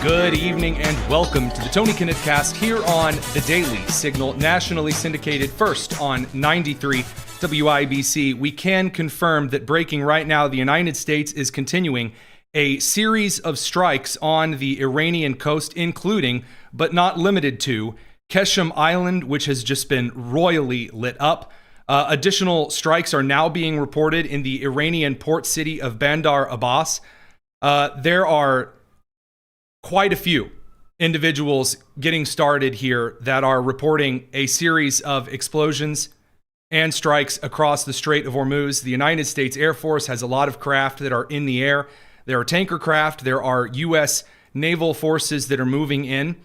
Good evening and welcome to the Tony Kinnett Cast here on the Daily Signal, nationally syndicated first on 93 WIBC. We can confirm that breaking right now, the United States is continuing a series of strikes on the Iranian coast, including, but not limited to, Qasem Island, which has just been royally lit up. Additional strikes are now being reported in the Iranian port city of Bandar Abbas. There are quite a few individuals getting started here that are reporting a series of explosions and strikes across the Strait of Hormuz. The United States Air Force has a lot of craft that are in the air. There are tanker craft. There are U.S. naval forces that are moving in.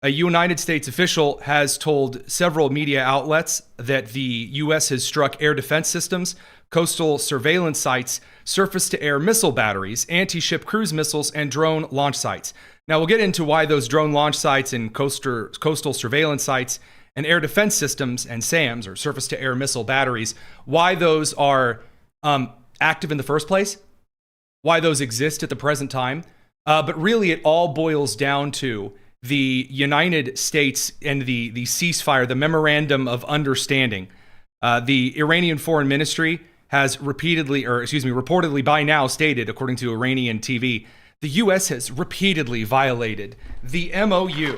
A United States official has told several media outlets that the U.S. has struck air defense systems, coastal surveillance sites, surface-to-air missile batteries, anti-ship cruise missiles, and drone launch sites. Now, we'll get into why those drone launch sites and coastal surveillance sites and air defense systems and SAMs, or surface-to-air missile batteries, why those are active in the first place, why those exist at the present time. But really, it all boils down to the United States and the ceasefire, the memorandum of understanding. The Iranian Foreign Ministry has reportedly by now stated, according to Iranian TV, the U.S. has repeatedly violated the MOU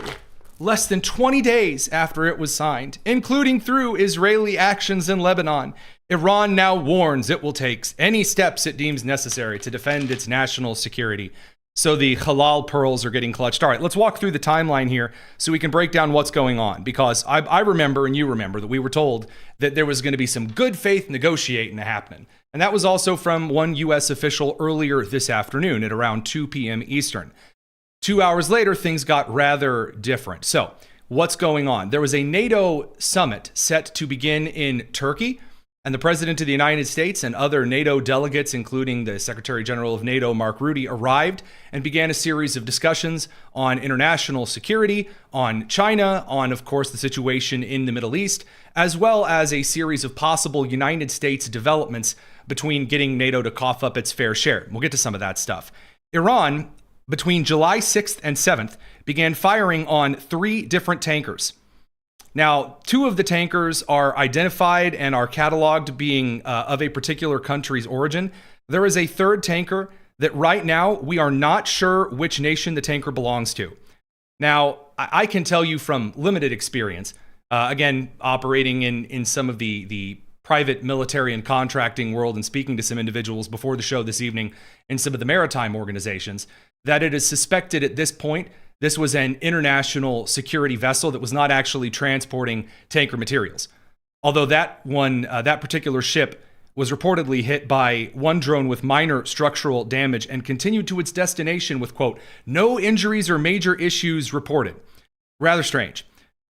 less than 20 days after it was signed, including through Israeli actions in Lebanon. Iran now warns it will take any steps it deems necessary to defend its national security. So the halal pearls are getting clutched. All right, let's walk through the timeline here so we can break down what's going on. Because I remember, and you remember, that we were told that there was going to be some good faith negotiating happening. And that was also from one U.S. official earlier this afternoon at around 2 p.m. Eastern. 2 hours later, things got rather different. So what's going on? There was a NATO summit set to begin in Turkey. And the President of the United States and other NATO delegates, including the Secretary General of NATO, Mark Rutte, arrived and began a series of discussions on international security, on China, on, of course, the situation in the Middle East, as well as a series of possible United States developments between getting NATO to cough up its fair share. We'll get to some of that stuff. Iran, between July 6th and 7th, began firing on 3 different tankers. Now, 2 of the tankers are identified and are cataloged being of a particular country's origin. There is a 3rd tanker that right now we are not sure which nation the tanker belongs to. Now, I can tell you from limited experience, again, operating in some of the private military and contracting world and speaking to some individuals before the show this evening in some of the maritime organizations, that it is suspected at this point this was an international security vessel that was not actually transporting tanker materials. Although that particular ship was reportedly hit by one drone with minor structural damage and continued to its destination with, quote, no injuries or major issues reported. Rather strange.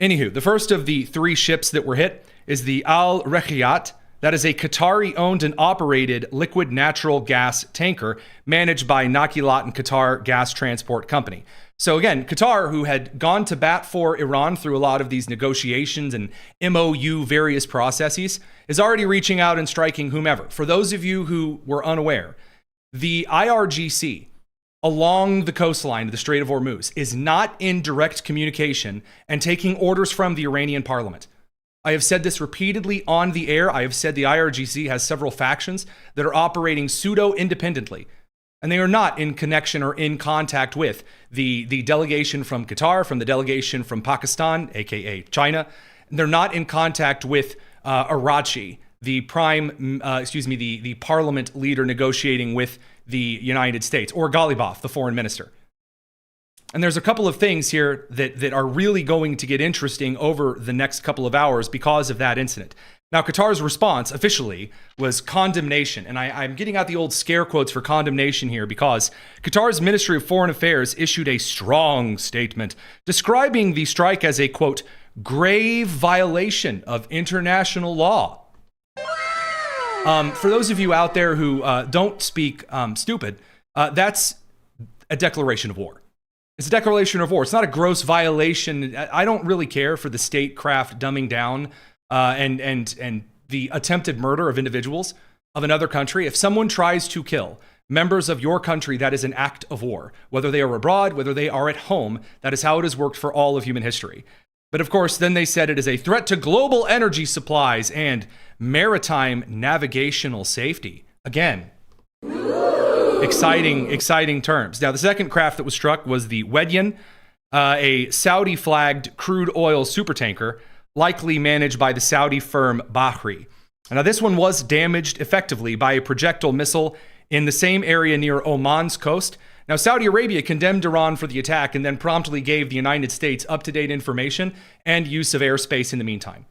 Anywho, the first of the 3 ships that were hit is the Al Rekhiyat. That is a Qatari-owned and operated liquid natural gas tanker managed by Nakilat and Qatar Gas Transport Company. So again, Qatar, who had gone to bat for Iran through a lot of these negotiations and MOU various processes, is already reaching out and striking whomever. For those of you who were unaware, the IRGC along the coastline of the Strait of Hormuz is not in direct communication and taking orders from the Iranian parliament. I have said this repeatedly on the air. I have said the IRGC has several factions that are operating pseudo-independently. And they are not in connection or in contact with the delegation from Qatar, from the delegation from Pakistan, aka China. They're not in contact with Arachi, the the parliament leader negotiating with the United States, or Ghalibaf, the foreign minister. And there's a couple of things here that are really going to get interesting over the next couple of hours because of that incident. Now, Qatar's response officially was condemnation. And I'm getting out the old scare quotes for condemnation here because Qatar's Ministry of Foreign Affairs issued a strong statement describing the strike as a, quote, grave violation of international law. For those of you out there who don't speak stupid, that's a declaration of war. It's a declaration of war. It's not a gross violation. I don't really care for the statecraft dumbing down and the attempted murder of individuals of another country. If someone tries to kill members of your country, that is an act of war. Whether they are abroad, whether they are at home, that is how it has worked for all of human history. But of course, then they said it is a threat to global energy supplies and maritime navigational safety. Again, exciting terms. Now, the second craft that was struck was the Wedyan, a Saudi-flagged crude oil supertanker, likely managed by the Saudi firm Bahri. Now, this one was damaged effectively by a projectile missile in the same area near Oman's coast. Now, Saudi Arabia condemned Iran for the attack and then promptly gave the United States up-to-date information and use of airspace in the meantime.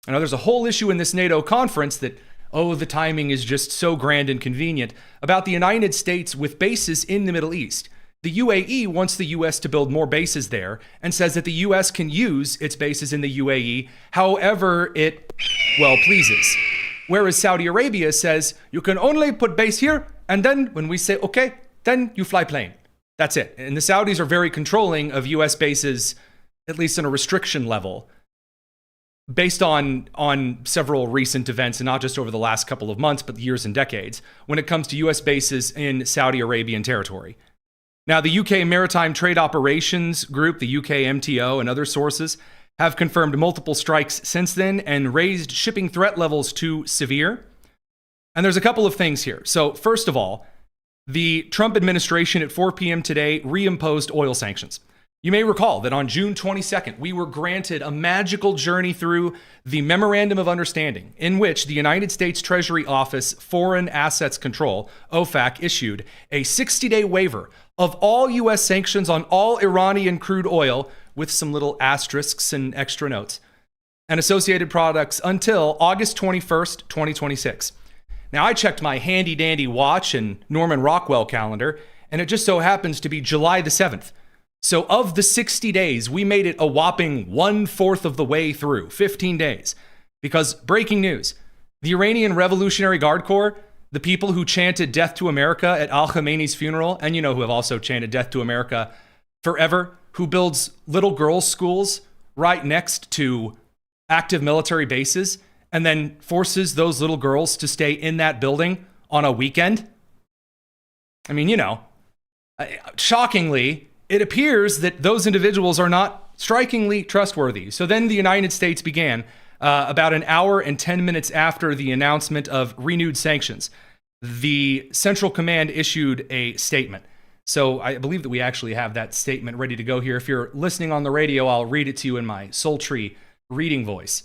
Now, there's a whole issue in this NATO conference that, the timing is just so grand and convenient, about the United States with bases in the Middle East. The UAE wants the U.S. to build more bases there and says that the U.S. can use its bases in the UAE however it, pleases. Whereas Saudi Arabia says, you can only put base here, and then when we say, okay, then you fly plane. That's it. And the Saudis are very controlling of U.S. bases, at least on a restriction level, based on several recent events, and not just over the last couple of months, but years and decades, when it comes to U.S. bases in Saudi Arabian territory. Now, the UK Maritime Trade Operations Group, the UK MTO, and other sources have confirmed multiple strikes since then and raised shipping threat levels to severe. And there's a couple of things here. So, first of all, the Trump administration at 4 p.m. today reimposed oil sanctions. You may recall that on June 22nd, we were granted a magical journey through the Memorandum of Understanding, in which the United States Treasury Office Foreign Assets Control, OFAC, issued a 60-day waiver of all U.S. sanctions on all Iranian crude oil, with some little asterisks and extra notes, and associated products until August 21st, 2026. Now, I checked my handy-dandy watch and Norman Rockwell calendar, and it just so happens to be July the 7th. So of the 60 days, we made it a whopping 1/4 of the way through, 15 days. Because, breaking news, the Iranian Revolutionary Guard Corps, the people who chanted Death to America at Al-Khamenei's funeral, and you know who have also chanted Death to America forever, who builds little girls' schools right next to active military bases, and then forces those little girls to stay in that building on a weekend? I mean, shockingly, it appears that those individuals are not strikingly trustworthy. So then the United States began, about an hour and 10 minutes after the announcement of renewed sanctions. The Central Command issued a statement. So I believe that we actually have that statement ready to go here. If you're listening on the radio, I'll read it to you in my sultry reading voice.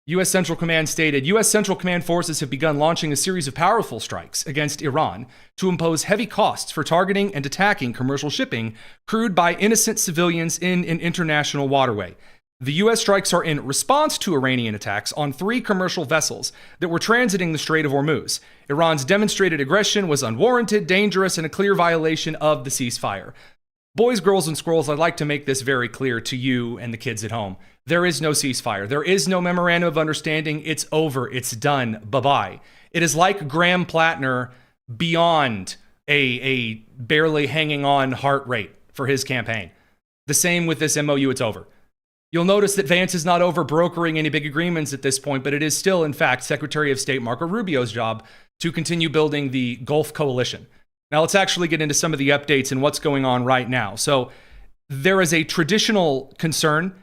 U.S. Central Command stated, U.S. Central Command forces have begun launching a series of powerful strikes against Iran to impose heavy costs for targeting and attacking commercial shipping crewed by innocent civilians in an international waterway. The U.S. strikes are in response to Iranian attacks on 3 commercial vessels that were transiting the Strait of Hormuz. Iran's demonstrated aggression was unwarranted, dangerous, and a clear violation of the ceasefire. Boys, girls, and squirrels, I'd like to make this very clear to you and the kids at home. There is no ceasefire. There is no memorandum of understanding. It's over. It's done. Bye-bye. It is like Graham Platner beyond a barely hanging on heart rate for his campaign. The same with this MOU. It's over. You'll notice that Vance is not over brokering any big agreements at this point, but it is still, in fact, Secretary of State Marco Rubio's job to continue building the Gulf Coalition. Now, let's actually get into some of the updates and what's going on right now. So there is a traditional concern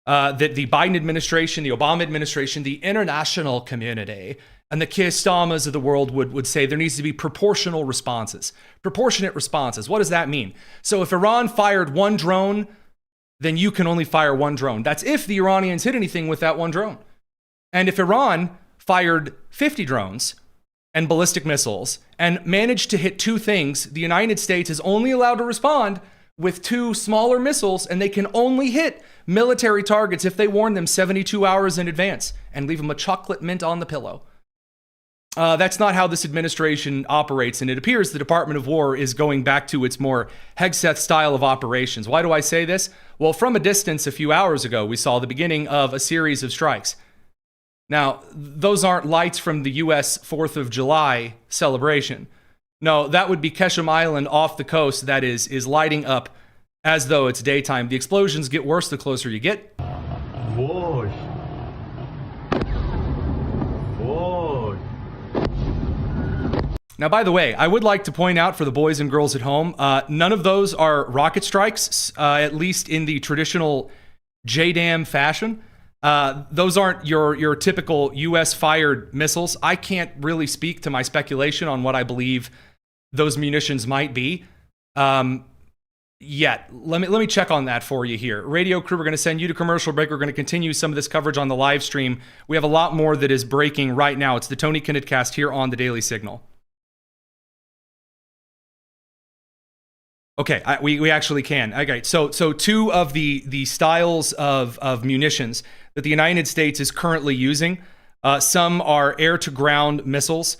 that the Biden administration, the Obama administration, the international community, and the Keir Starmers of the world would say there needs to be proportional responses. Proportionate responses. What does that mean? So if Iran fired one drone, then you can only fire one drone. That's if the Iranians hit anything with that one drone. And if Iran fired 50 drones and ballistic missiles and managed to hit 2 things, the United States is only allowed to respond with 2 smaller missiles, and they can only hit military targets if they warn them 72 hours in advance and leave them a chocolate mint on the pillow. That's not how this administration operates, and it appears the Department of War is going back to its more Hegseth style of operations. Why do I say this? Well, from a distance a few hours ago, we saw the beginning of a series of strikes. Now, those aren't lights from the U.S. 4th of July celebration. No, that would be Ketchum Island off the coast that is lighting up as though it's daytime. The explosions get worse the closer you get. Whoa. Now, by the way, I would like to point out for the boys and girls at home, none of those are rocket strikes, at least in the traditional JDAM fashion. Those aren't your typical U.S.-fired missiles. I can't really speak to my speculation on what I believe those munitions might be yet. Let me check on that for you here. Radio crew, we're going to send you to commercial break. We're going to continue some of this coverage on the live stream. We have a lot more that is breaking right now. It's the Tony Kinnett Cast here on the Daily Signal. Okay, we actually can. Okay, so two of the styles of munitions that the United States is currently using, some are air-to-ground missiles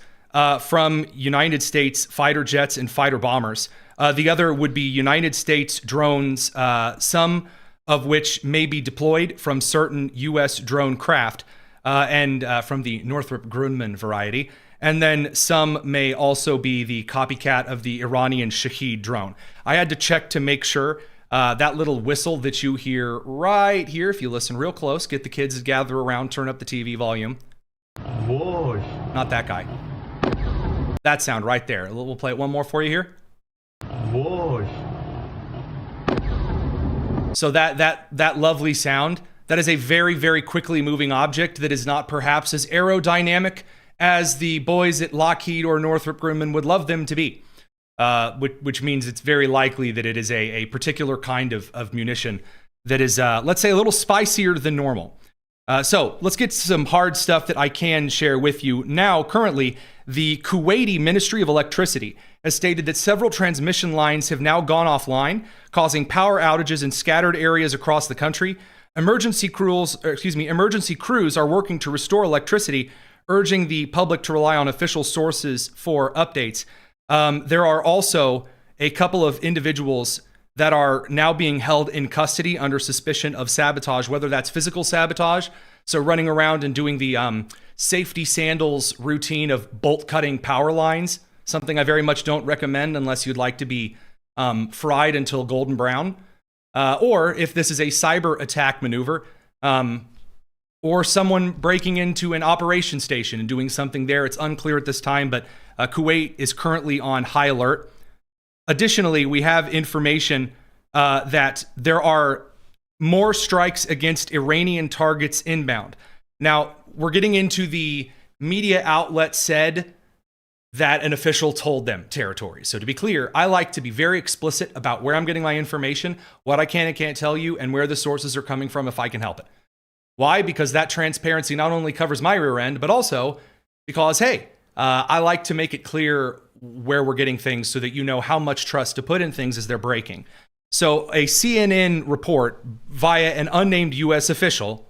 from United States fighter jets and fighter bombers. The other would be United States drones, some of which may be deployed from certain U.S. drone craft and from the Northrop Grumman variety. And then some may also be the copycat of the Iranian Shahed drone. I had to check to make sure that little whistle that you hear right here, if you listen real close, get the kids to gather around, turn up the TV volume. Whoosh. Not that guy. That sound right there. We'll play it one more for you here. Whoosh. So that lovely sound, that is a very, very quickly moving object that is not perhaps as aerodynamic as the boys at Lockheed or Northrop Grumman would love them to be, which means it's very likely that it is a particular kind of munition that is, let's say, a little spicier than normal. So let's get some hard stuff that I can share with you. Now, currently, the Kuwaiti Ministry of Electricity has stated that several transmission lines have now gone offline, causing power outages in scattered areas across the country. Emergency crews are working to restore electricity, urging the public to rely on official sources for updates. There are also a couple of individuals that are now being held in custody under suspicion of sabotage, whether that's physical sabotage, so running around and doing the safety sandals routine of bolt cutting power lines, something I very much don't recommend unless you'd like to be fried until golden brown, or if this is a cyber attack maneuver, or someone breaking into an operation station and doing something there. It's unclear at this time, but Kuwait is currently on high alert. Additionally, we have information that there are more strikes against Iranian targets inbound. Now, we're getting into the media outlet said that an official told them territory. So to be clear, I like to be very explicit about where I'm getting my information, what I can and can't tell you, and where the sources are coming from if I can help it. Why? Because that transparency not only covers my rear end, but also because, hey, I like to make it clear where we're getting things so that you know how much trust to put in things as they're breaking. So a CNN report via an unnamed U.S. official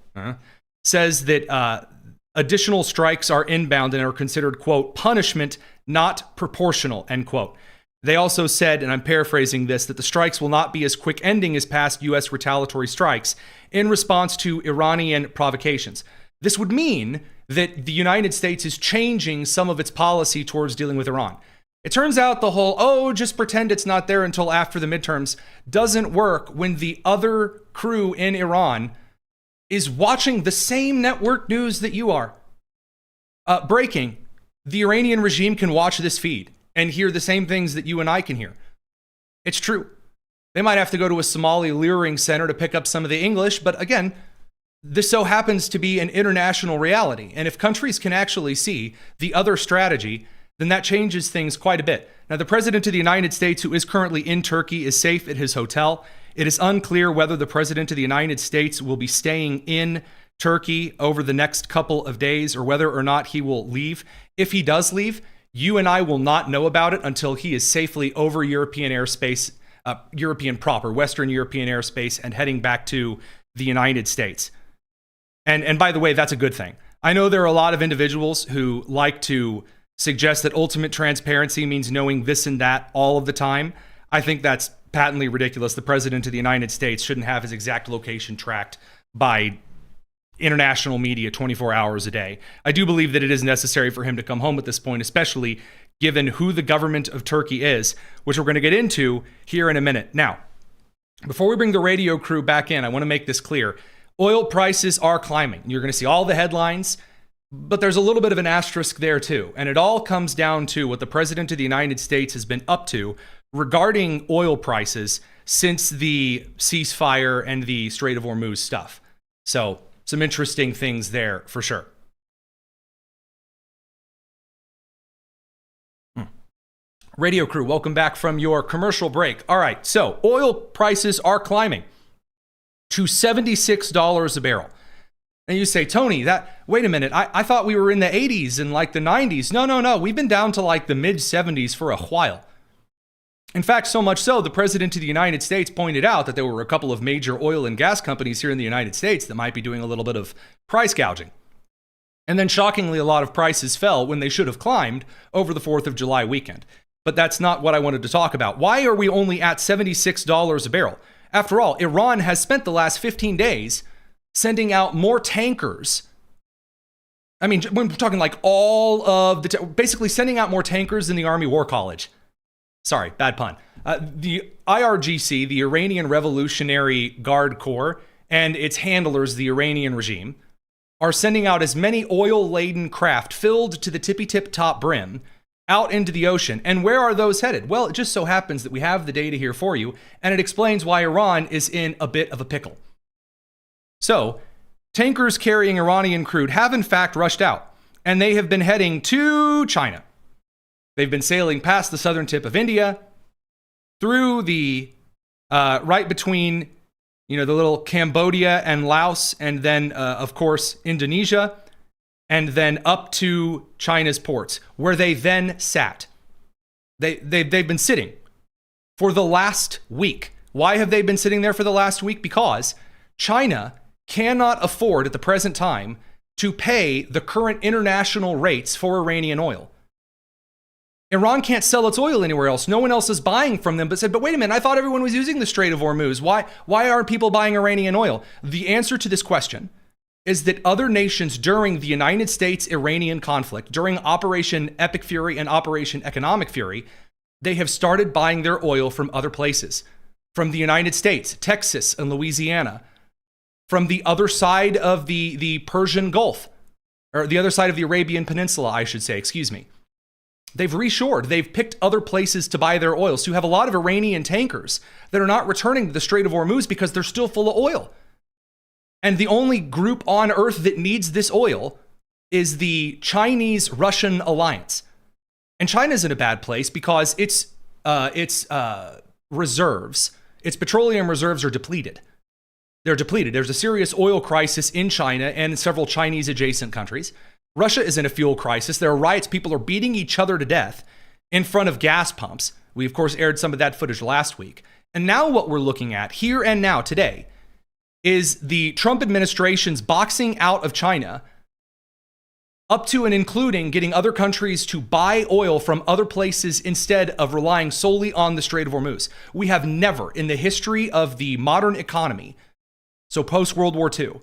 says that additional strikes are inbound and are considered, quote, punishment not proportional, end quote. They also said, and I'm paraphrasing this, that the strikes will not be as quick-ending as past U.S. retaliatory strikes in response to Iranian provocations. This would mean that the United States is changing some of its policy towards dealing with Iran. It turns out the whole, just pretend it's not there until after the midterms doesn't work when the other crew in Iran is watching the same network news that you are. Breaking, the Iranian regime can watch this feed and hear the same things that you and I can hear. It's true. They might have to go to a Somali luring center to pick up some of the English, but again, this so happens to be an international reality. And if countries can actually see the other strategy, then that changes things quite a bit. Now, the President of the United States, who is currently in Turkey, is safe at his hotel. It is unclear whether the President of the United States will be staying in Turkey over the next couple of days or whether or not he will leave. If he does leave, you and I will not know about it until he is safely over European airspace, European proper, Western European airspace, and heading back to the United States. And by the way, that's a good thing. I know there are a lot of individuals who like to suggest that ultimate transparency means knowing this and that all of the time. I think that's patently ridiculous. The President of the United States shouldn't have his exact location tracked by international media 24 hours a day. I do believe that it is necessary for him to come home at this point, especially given who the government of Turkey is, which we're going to get into here in a minute. Now, before we bring the radio crew back in, I want to make this clear. Oil prices are climbing. You're going to see all the headlines. But there's a little bit of an asterisk there too. And it all comes down to what the President of the United States has been up to regarding oil prices since the ceasefire and the Strait of Hormuz stuff. So some interesting things there for sure. Radio crew, welcome back from your commercial break. All right, so oil prices are climbing to $76 a barrel. And you say, Tony, wait a minute, I thought we were in the 80s and like the 90s. No, we've been down to like the mid 70s for a while. In fact, so much so, the President of the United States pointed out that there were a couple of major oil and gas companies here in the United States that might be doing a little bit of price gouging. And then shockingly, a lot of prices fell when they should have climbed over the 4th of July weekend. But that's not what I wanted to talk about. Why are we only at $76 a barrel? After all, Iran has spent the last 15 days sending out more tankers. I mean, we're talking like all of basically sending out more tankers than the Army War College. Sorry, bad pun. The IRGC, the Iranian Revolutionary Guard Corps, and its handlers, the Iranian regime, are sending out as many oil-laden craft filled to the tippy-tip top brim out into the ocean. And where are those headed? Well, it just so happens that we have the data here for you, and it explains why Iran is in a bit of a pickle. So, tankers carrying Iranian crude have in fact rushed out, and they have been heading to China. They've been sailing past the southern tip of India, through the, right between, the little Cambodia and Laos, and then, of course, Indonesia, and then up to China's ports, where they then sat. They've been sitting for the last week. Why have they been sitting there for the last week? Because China cannot afford at the present time to pay the current international rates for Iranian oil. Iran can't sell its oil anywhere else. No one else is buying from them, but wait a minute, I thought everyone was using the Strait of Hormuz. Why aren't people buying Iranian oil? The answer to this question is that other nations during the United States-Iranian conflict, during Operation Epic Fury and Operation Economic Fury, they have started buying their oil from other places. From the United States, Texas, and Louisiana. From the other side of the Persian Gulf, or the other side of the Arabian Peninsula, I should say, excuse me. They've reshored. They've picked other places to buy their oil. So you have a lot of Iranian tankers that are not returning to the Strait of Hormuz because they're still full of oil. And the only group on Earth that needs this oil is the Chinese-Russian alliance. And China's in a bad place because its reserves, its petroleum reserves are depleted. They're depleted. There's a serious oil crisis in China and in several Chinese adjacent countries. Russia is in a fuel crisis. There are riots. People are beating each other to death in front of gas pumps. We, of course, aired some of that footage last week. And now what we're looking at here and now today is the Trump administration's boxing out of China up to and including getting other countries to buy oil from other places instead of relying solely on the Strait of Hormuz. We have never in the history of the modern economy, so post-World War II,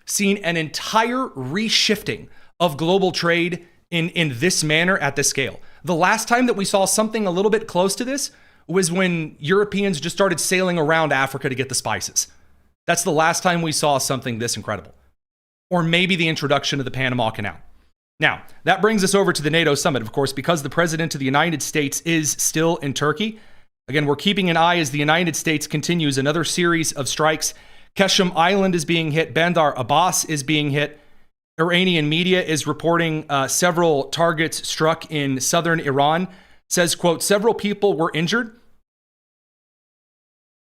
seen an entire reshifting of global trade in this manner at this scale. The last time that we saw something a little bit close to this was when Europeans just started sailing around Africa to get the spices. That's the last time we saw something this incredible. Or maybe the introduction of the Panama Canal. Now, that brings us over to the NATO summit, of course, because the President of the United States is still in Turkey. Again, we're keeping an eye as the United States continues another series of strikes. Keshem Island is being hit. Bandar Abbas is being hit. Iranian media is reporting several targets struck in southern Iran. Says, quote, several people were injured.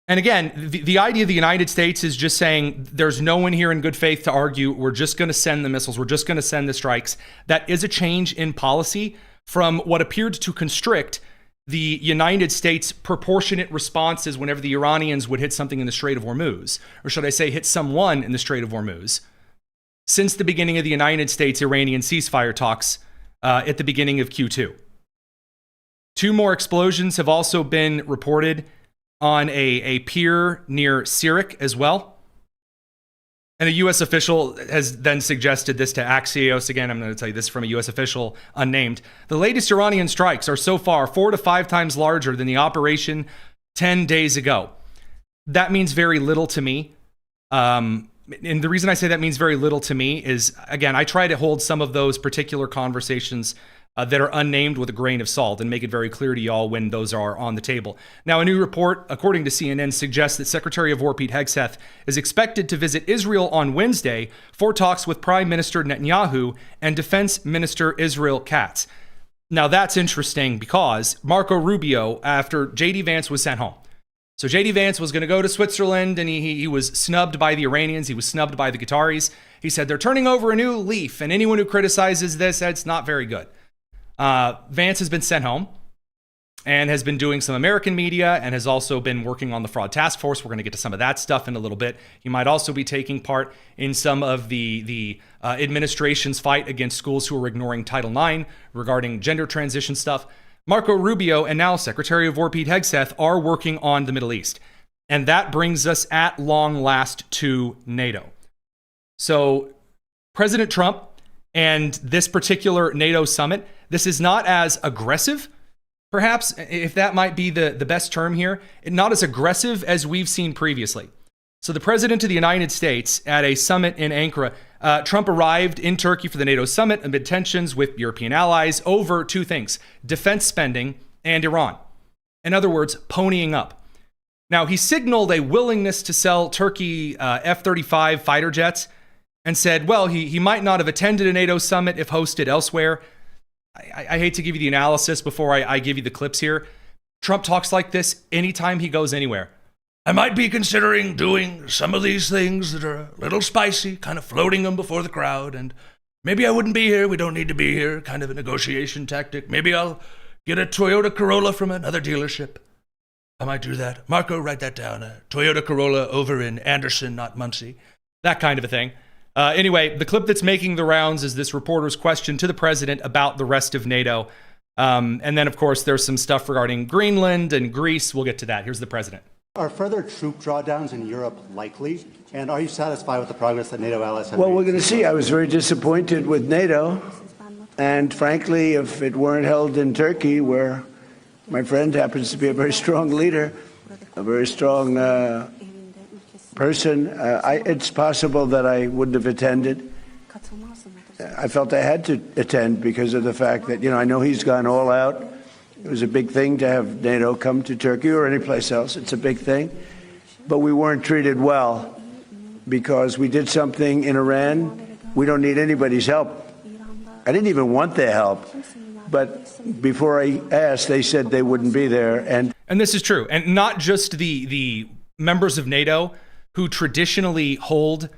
And again, the idea of the United States is just saying there's no one here in good faith to argue. We're just going to send the missiles. We're just going to send the strikes. That is a change in policy from what appeared to constrict the United States' proportionate responses whenever the Iranians would hit something in the Strait of Hormuz, or should I say hit someone in the Strait of Hormuz, since the beginning of the United States-Iranian ceasefire talks at the beginning of Q2. 2 more explosions have also been reported on a pier near Sirik as well. And a U.S. official has then suggested this to Axios. Again, I'm going to tell you this from a U.S. official unnamed. The latest Iranian strikes are so far 4 to 5 times larger than the operation 10 days ago. That means very little to me. And the reason I say that means very little to me is, again, I try to hold some of those particular conversations that are unnamed with a grain of salt and make it very clear to y'all when those are on the table. Now, a new report, according to CNN, suggests that Secretary of War Pete Hegseth is expected to visit Israel on Wednesday for talks with Prime Minister Netanyahu and Defense Minister Israel Katz. Now, that's interesting because Marco Rubio, after J.D. Vance was sent home. So J.D. Vance was going to go to Switzerland, and he was snubbed by the Iranians. He was snubbed by the Qataris. He said, they're turning over a new leaf, and anyone who criticizes this, it's not very good. Vance has been sent home and has been doing some American media and has also been working on the fraud task force. We're going to get to some of that stuff in a little bit. He might also be taking part in some of the administration's fight against schools who are ignoring Title IX regarding gender transition stuff. Marco Rubio and now Secretary of War Pete Hegseth are working on the Middle East. And that brings us at long last to NATO. So President Trump and this particular NATO summit, this is not as aggressive, perhaps, if that might be the best term here, not as aggressive as we've seen previously. So the President of the United States at a summit in Ankara, Trump arrived in Turkey for the NATO summit amid tensions with European allies over two things: defense spending and Iran. In other words, ponying up. Now, he signaled a willingness to sell Turkey F-35 fighter jets and said, well, he might not have attended a NATO summit if hosted elsewhere. I hate to give you the analysis before I give you the clips here. Trump talks like this anytime he goes anywhere. I might be considering doing some of these things that are a little spicy, kind of floating them before the crowd, and maybe I wouldn't be here. We don't need to be here, kind of a negotiation tactic. Maybe I'll get a Toyota Corolla from another dealership. I might do that. Marco, write that down. A Toyota Corolla over in Anderson, not Muncie. That kind of a thing. Anyway, the clip that's making the rounds is this reporter's question to the president about the rest of NATO. And then, of course, there's some stuff regarding Greenland and Greece. We'll get to that. Here's the president. Are further troop drawdowns in Europe likely? And are you satisfied with the progress that NATO allies have made? Well, we're going to see. I was very disappointed with NATO. And frankly, if it weren't held in Turkey, where my friend happens to be a very strong leader, a very strong person, it's possible that I wouldn't have attended. I felt I had to attend because of the fact that, I know he's gone all out. It was a big thing to have NATO come to Turkey or any place else. It's a big thing. But we weren't treated well because we did something in Iran. We don't need anybody's help. I didn't even want their help. But before I asked, they said they wouldn't be there. And this is true. And not just the members of NATO who traditionally hold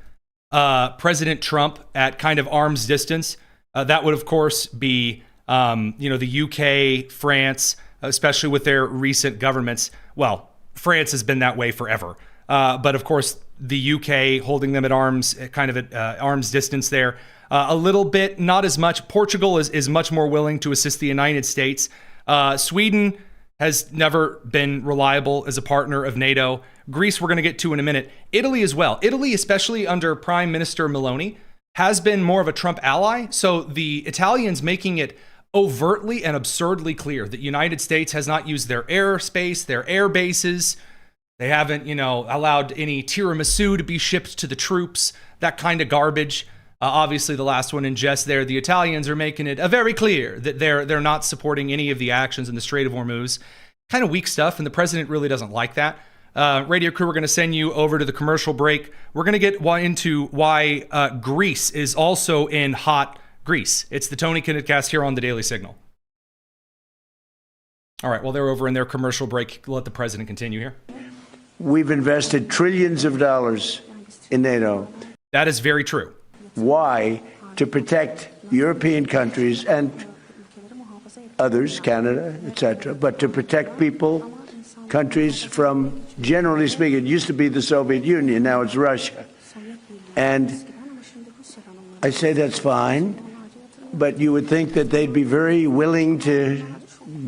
President Trump at kind of arm's distance. That would, of course, be the UK, France, especially with their recent governments. Well, France has been that way forever. But of course, the UK holding them at arm's distance there. A little bit, not as much. Portugal is much more willing to assist the United States. Sweden has never been reliable as a partner of NATO. Greece, we're going to get to in a minute. Italy as well. Italy, especially under Prime Minister Meloni, has been more of a Trump ally. So the Italians making it overtly and absurdly clear that the United States has not used their airspace, their air bases. They haven't, allowed any tiramisu to be shipped to the troops, that kind of garbage. Obviously, the last one in jest there, the Italians are making it very clear that they're not supporting any of the actions in the Strait of Hormuz. Kind of weak stuff, and the president really doesn't like that. Radio crew, we're going to send you over to the commercial break. We're going to get into why Greece is also in hot Greece. It's the Tony Kinnett Cast here on the Daily Signal. All right, well, they're over in their commercial break. Let the president continue here. We've invested trillions of dollars in NATO. That is very true. Why? To protect European countries and others, Canada, etc., but to protect people, countries from, generally speaking, it used to be the Soviet Union, now it's Russia. And I say that's fine, but you would think that they'd be very willing to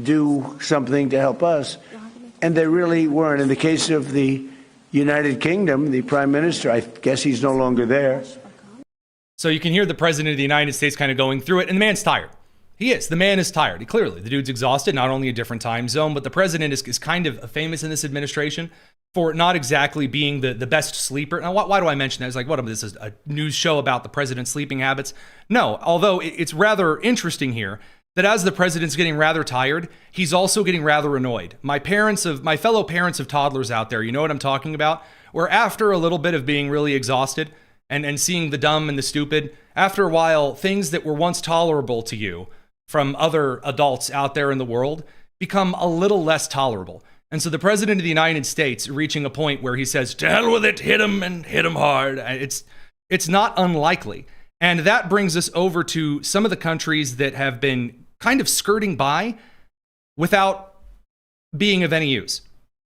do something to help us, and they really weren't. In the case of the United Kingdom, the Prime Minister, I guess he's no longer there. So you can hear the president of the United States kind of going through it, and the man's tired. He is. The man is tired. Clearly, the dude's exhausted, not only a different time zone, but the president is kind of famous in this administration for not exactly being the best sleeper. Now, why do I mention that? It's like, what, this is a news show about the president's sleeping habits? No, although it's rather interesting here that as the president's getting rather tired, he's also getting rather annoyed. My fellow parents of toddlers out there, you know what I'm talking about? Where after a little bit of being really exhausted and seeing the dumb and the stupid, after a while, things that were once tolerable to you from other adults out there in the world become a little less tolerable. And so the president of the United States reaching a point where he says, to hell with it, hit him and hit him hard. It's not unlikely. And that brings us over to some of the countries that have been kind of skirting by without being of any use.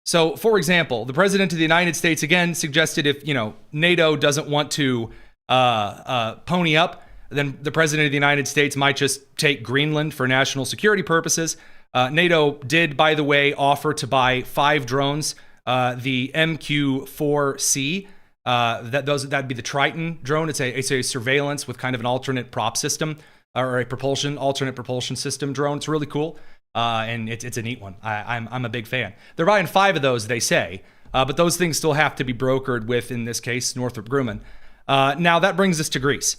So, for example, the president of the United States, again, suggested if, NATO doesn't want to pony up, then the president of the United States might just take Greenland for national security purposes. NATO did, by the way, offer to buy 5 drones, the MQ-4C. That'd be the Triton drone. It's a surveillance with kind of an alternate prop system or alternate propulsion system drone. It's really cool, and it's a neat one. I'm a big fan. They're buying 5 of those, they say, but those things still have to be brokered with, in this case, Northrop Grumman. Now that brings us to Greece.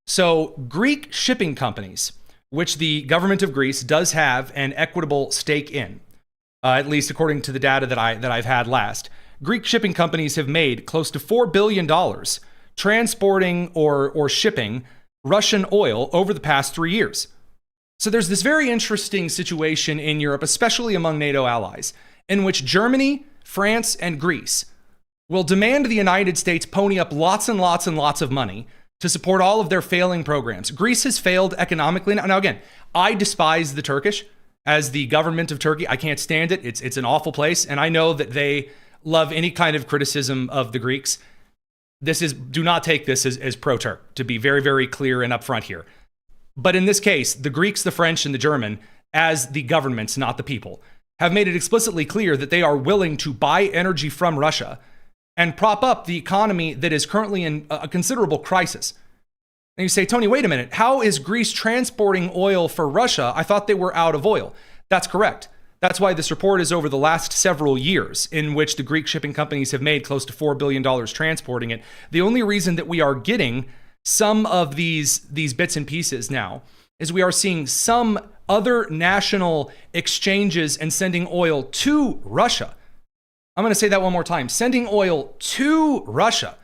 So Greek shipping companies, which the government of Greece does have an equitable stake in, at least according to the data that I've had last. Greek shipping companies have made close to $4 billion transporting or shipping Russian oil over the past 3 years. So there's this very interesting situation in Europe, especially among NATO allies, in which Germany, France, and Greece will demand the United States pony up lots and lots and lots of money to support all of their failing programs. Greece has failed economically. Now again, I despise the Turkish as the government of Turkey. I can't stand it. It's an awful place. And I know that they love any kind of criticism of the Greeks. Do not take this as pro-Turk, to be very, very clear and upfront here. But in this case, the Greeks, the French, and the German, as the governments, not the people, have made it explicitly clear that they are willing to buy energy from Russia and prop up the economy that is currently in a considerable crisis. And you say, Tony, wait a minute. How is Greece transporting oil for Russia? I thought they were out of oil. That's correct. That's why this report is over the last several years in which the Greek shipping companies have made close to $4 billion transporting it. The only reason that we are getting some of these bits and pieces now is we are seeing some other national exchanges and sending oil to Russia. I'm going to say that one more time. Sending oil to Russia.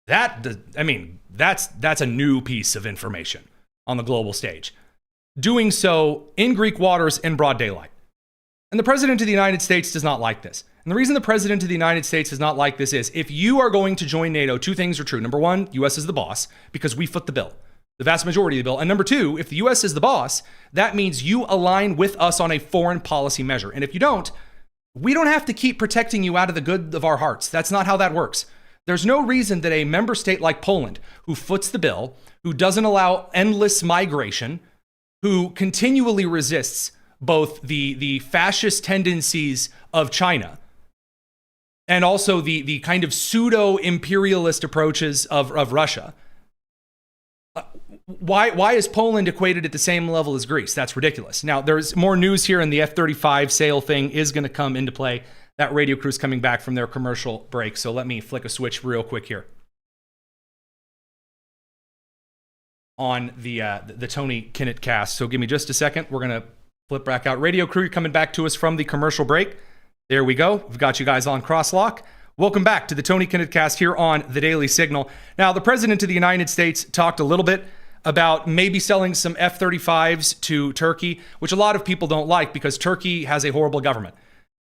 That's a new piece of information on the global stage. Doing so in Greek waters in broad daylight. And the president of the United States does not like this. And the reason the president of the United States does not like this is if you are going to join NATO, 2 things are true. Number 1, U.S. is the boss because we foot the bill, the vast majority of the bill. And number 2, if the U.S. is the boss, that means you align with us on a foreign policy measure. And if you don't, we don't have to keep protecting you out of the good of our hearts. That's not how that works. There's no reason that a member state like Poland, who foots the bill, who doesn't allow endless migration, who continually resists both the fascist tendencies of China and also the kind of pseudo-imperialist approaches of Russia. Why is Poland equated at the same level as Greece? That's ridiculous. Now, there's more news here, and the F-35 sale thing is going to come into play. That radio crew's coming back from their commercial break, so let me flick a switch real quick here on the Tony Kinnett Cast. So give me just a second. We're going to flip back out. Radio crew coming back to us from the commercial break. There we go. We've got you guys on crosslock. Welcome back to the Tony Kinnett Cast here on the Daily Signal. Now, the president of the United States talked a little bit about maybe selling some F-35s to Turkey, which a lot of people don't like because Turkey has a horrible government.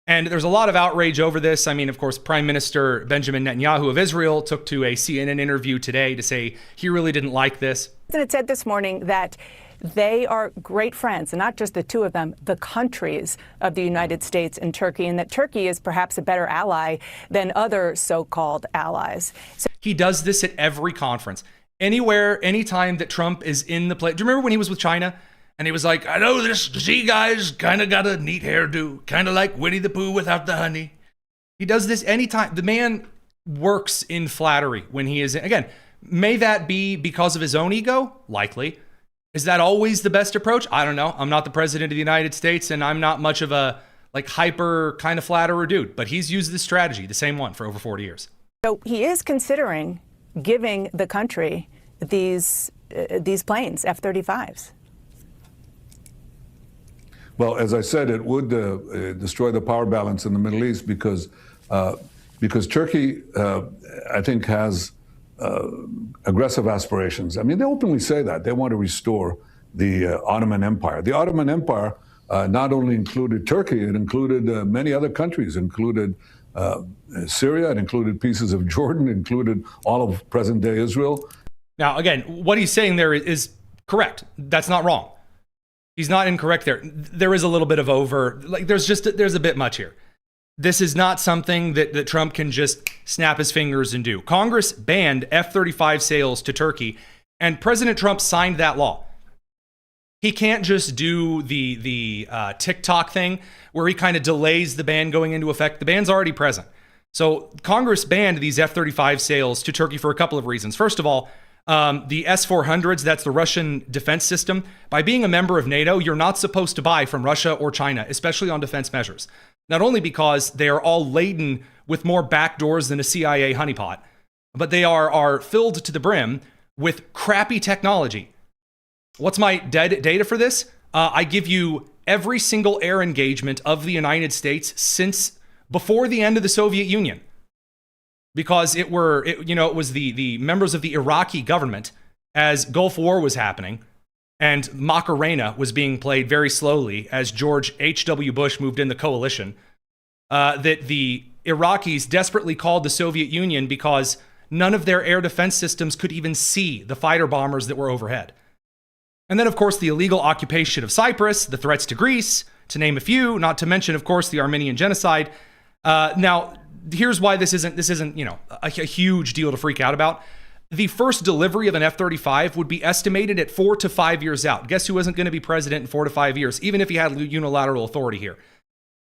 And there's a lot of outrage over this. I mean, of course, Prime Minister Benjamin Netanyahu of Israel took to a CNN interview today to say he really didn't like this. The president said this morning that they are great friends, and not just the two of them, the countries of the United States and Turkey, and that Turkey is perhaps a better ally than other so-called allies. He does this at every conference. Anywhere, anytime that Trump is in the place. Do you remember when he was with China? And he was like, I know this Xi guy's kind of got a neat hairdo, kind of like Winnie the Pooh without the honey. He does this anytime. The man works in flattery when he is in. Again, may that be because of his own ego? Likely. Is that always the best approach? I don't know. I'm not the president of the United States, and I'm not much of a like hyper kind of flatterer dude, but he's used this strategy, the same one, for over 40 years. So he is considering giving the country these planes, F-35s. Well, as I said, it would destroy the power balance in the Middle East because Turkey, I think, has aggressive aspirations. I mean, they openly say that. They want to restore the Ottoman Empire. The Ottoman Empire not only included Turkey, it included many other countries, included Syria, it included pieces of Jordan, included all of present-day Israel. Now, again, what he's saying there is correct. That's not wrong. He's not incorrect there. There is a little bit of there's a bit much here. This is not something that Trump can just snap his fingers and do. Congress banned F-35 sales to Turkey, and President Trump signed that law. He can't just do the TikTok thing where he kind of delays the ban going into effect. The ban's already present. So Congress banned these F-35 sales to Turkey for a couple of reasons. First of all, the S-400s, that's the Russian defense system. By being a member of NATO, you're not supposed to buy from Russia or China, especially on defense measures. Not only because they are all laden with more backdoors than a CIA honeypot, but they are filled to the brim with crappy technology. What's my data for this? I give you every single air engagement of the United States since before the end of the Soviet Union. Because it was the members of the Iraqi government as Gulf War was happening, and Macarena was being played very slowly as George H.W. Bush moved in the coalition, that the Iraqis desperately called the Soviet Union because none of their air defense systems could even see the fighter bombers that were overhead. And then, of course, the illegal occupation of Cyprus, the threats to Greece, to name a few, not to mention, of course, the Armenian genocide. Now, here's why this isn't a huge deal to freak out about. The first delivery of an F-35 would be estimated at 4 to 5 years out. Guess who isn't going to be president in 4 to 5 years, even if he had unilateral authority here?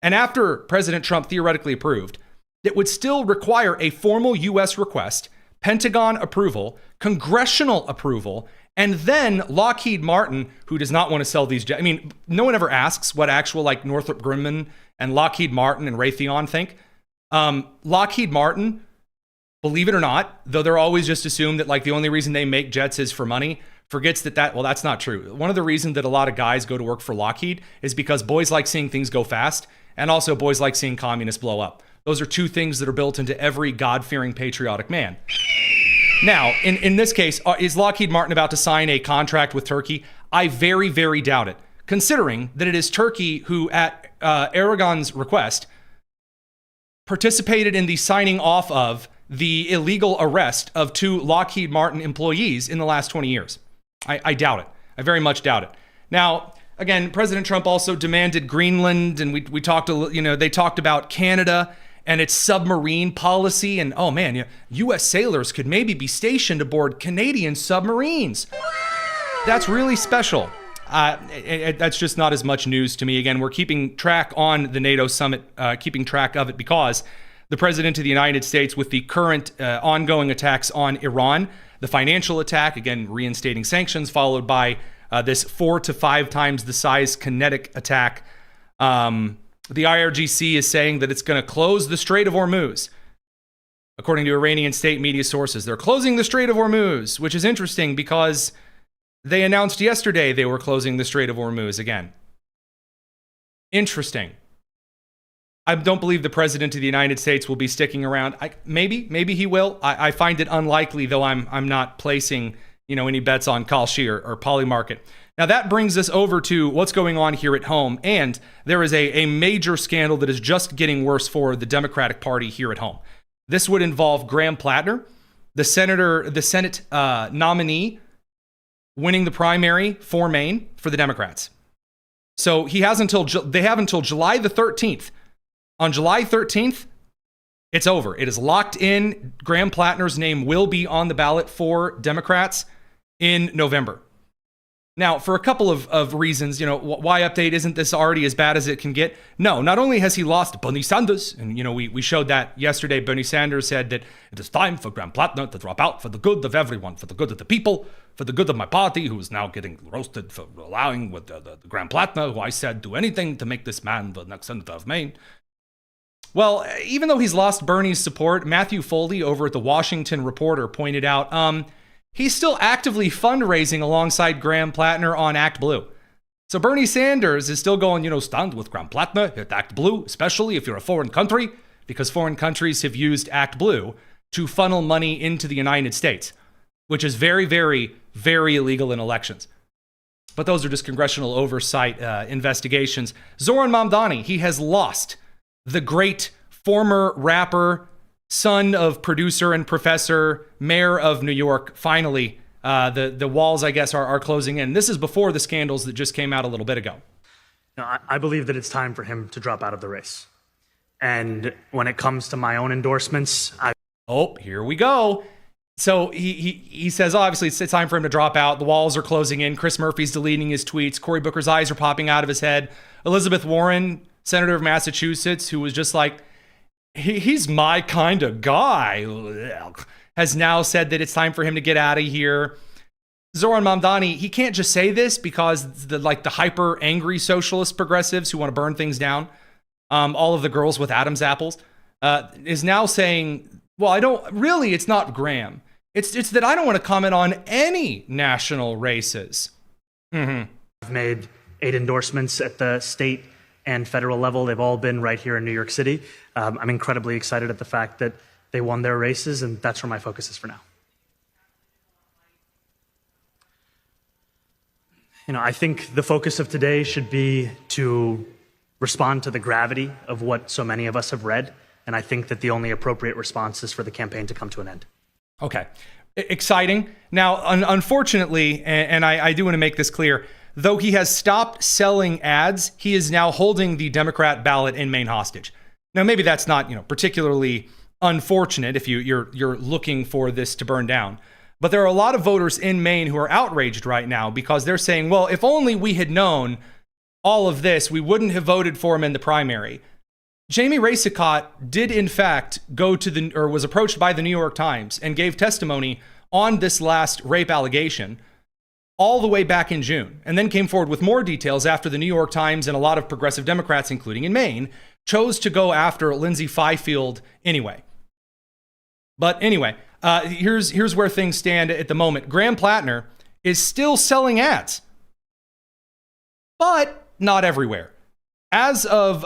And after President Trump theoretically approved, it would still require a formal U.S. request, Pentagon approval, congressional approval, and then Lockheed Martin, who does not want to sell these jets. I mean, no one ever asks what actual Northrop Grumman and Lockheed Martin and Raytheon think. Lockheed Martin, believe it or not, though they're always just assumed that the only reason they make jets is for money, forgets that's not true. One of the reasons that a lot of guys go to work for Lockheed is because boys like seeing things go fast, and also boys like seeing communists blow up. Those are two things that are built into every God-fearing patriotic man. Now, in this case, is Lockheed Martin about to sign a contract with Turkey? I very, very doubt it, considering that it is Turkey who, at Erdogan's request, participated in the signing off of the illegal arrest of 2 Lockheed Martin employees in the last 20 years. I doubt it. I very much doubt it. Now, again, President Trump also demanded Greenland, and we talked, they talked about Canada and its submarine policy, and oh man, U.S. sailors could maybe be stationed aboard Canadian submarines. That's really special. That's just not as much news to me. Again, we're keeping track on the NATO summit, keeping track of it because the president of the United States, with the current ongoing attacks on Iran, the financial attack, again, reinstating sanctions, followed by this 4 to 5 times the size kinetic attack. The IRGC is saying that it's going to close the Strait of Hormuz. According to Iranian state media sources, they're closing the Strait of Hormuz, which is interesting because they announced yesterday they were closing the Strait of Hormuz again. Interesting. I don't believe the president of the United States will be sticking around. Maybe he will. I find it unlikely, though I'm not placing any bets on Kalshi or Polymarket. Now that brings us over to what's going on here at home, and there is a major scandal that is just getting worse for the Democratic Party here at home. This would involve Graham Platner, the Senate nominee, winning the primary for Maine for the Democrats. So they have until July the 13th. On July 13th, it's over. It is locked in. Graham Platner's name will be on the ballot for Democrats in November. Now, for a couple of reasons, why update? Isn't this already as bad as it can get? No, not only has he lost Bernie Sanders, and, we showed that yesterday. Bernie Sanders said that it is time for Graham Platner to drop out for the good of everyone, for the good of the people, for the good of my party, who is now getting roasted for allowing with the Graham Platner, who I said do anything to make this man the next senator of Maine. Well, even though he's lost Bernie's support, Matthew Foley over at the Washington Reporter pointed out, he's still actively fundraising alongside Graham Platner on Act Blue. So Bernie Sanders is still going, stand with Graham Platner, hit Act Blue, especially if you're a foreign country, because foreign countries have used Act Blue to funnel money into the United States, which is very, very, very illegal in elections. But those are just congressional oversight investigations. Zohran Mamdani, he has lost the great former rapper, son of producer and professor, mayor of New York. Finally, the walls, I guess, are closing in. This is before the scandals that just came out a little bit ago. Now, I believe that it's time for him to drop out of the race. And when it comes to my own endorsements, here we go. So he says, obviously, it's time for him to drop out. The walls are closing in. Chris Murphy's deleting his tweets. Cory Booker's eyes are popping out of his head. Elizabeth Warren, senator of Massachusetts, who was just like, he's my kind of guy, has now said that it's time for him to get out of here. Zohran Mamdani, he can't just say this because the hyper angry socialist progressives who want to burn things down, all of the girls with Adam's apples, is now saying, well, it's not Graham. It's that I don't want to comment on any national races. I've made 8 endorsements at the state and federal level. They've all been right here in New York City. I'm incredibly excited at the fact that they won their races, and that's where my focus is for now. I think the focus of today should be to respond to the gravity of what so many of us have read, and I think that the only appropriate response is for the campaign to come to an end. Okay. Exciting. Now, unfortunately, and I do want to make this clear, though he has stopped selling ads, he is now holding the Democrat ballot in Maine hostage. Now, maybe that's not, particularly unfortunate if you're looking for this to burn down. But there are a lot of voters in Maine who are outraged right now because they're saying, well, if only we had known all of this, we wouldn't have voted for him in the primary. Jamie Racicot did, in fact, was approached by the New York Times and gave testimony on this last rape allegation all the way back in June, and then came forward with more details after the New York Times and a lot of progressive Democrats, including in Maine, chose to go after Lindsay Fifield anyway. But anyway, here's where things stand at the moment. Graham Platner is still selling ads, but not everywhere. As of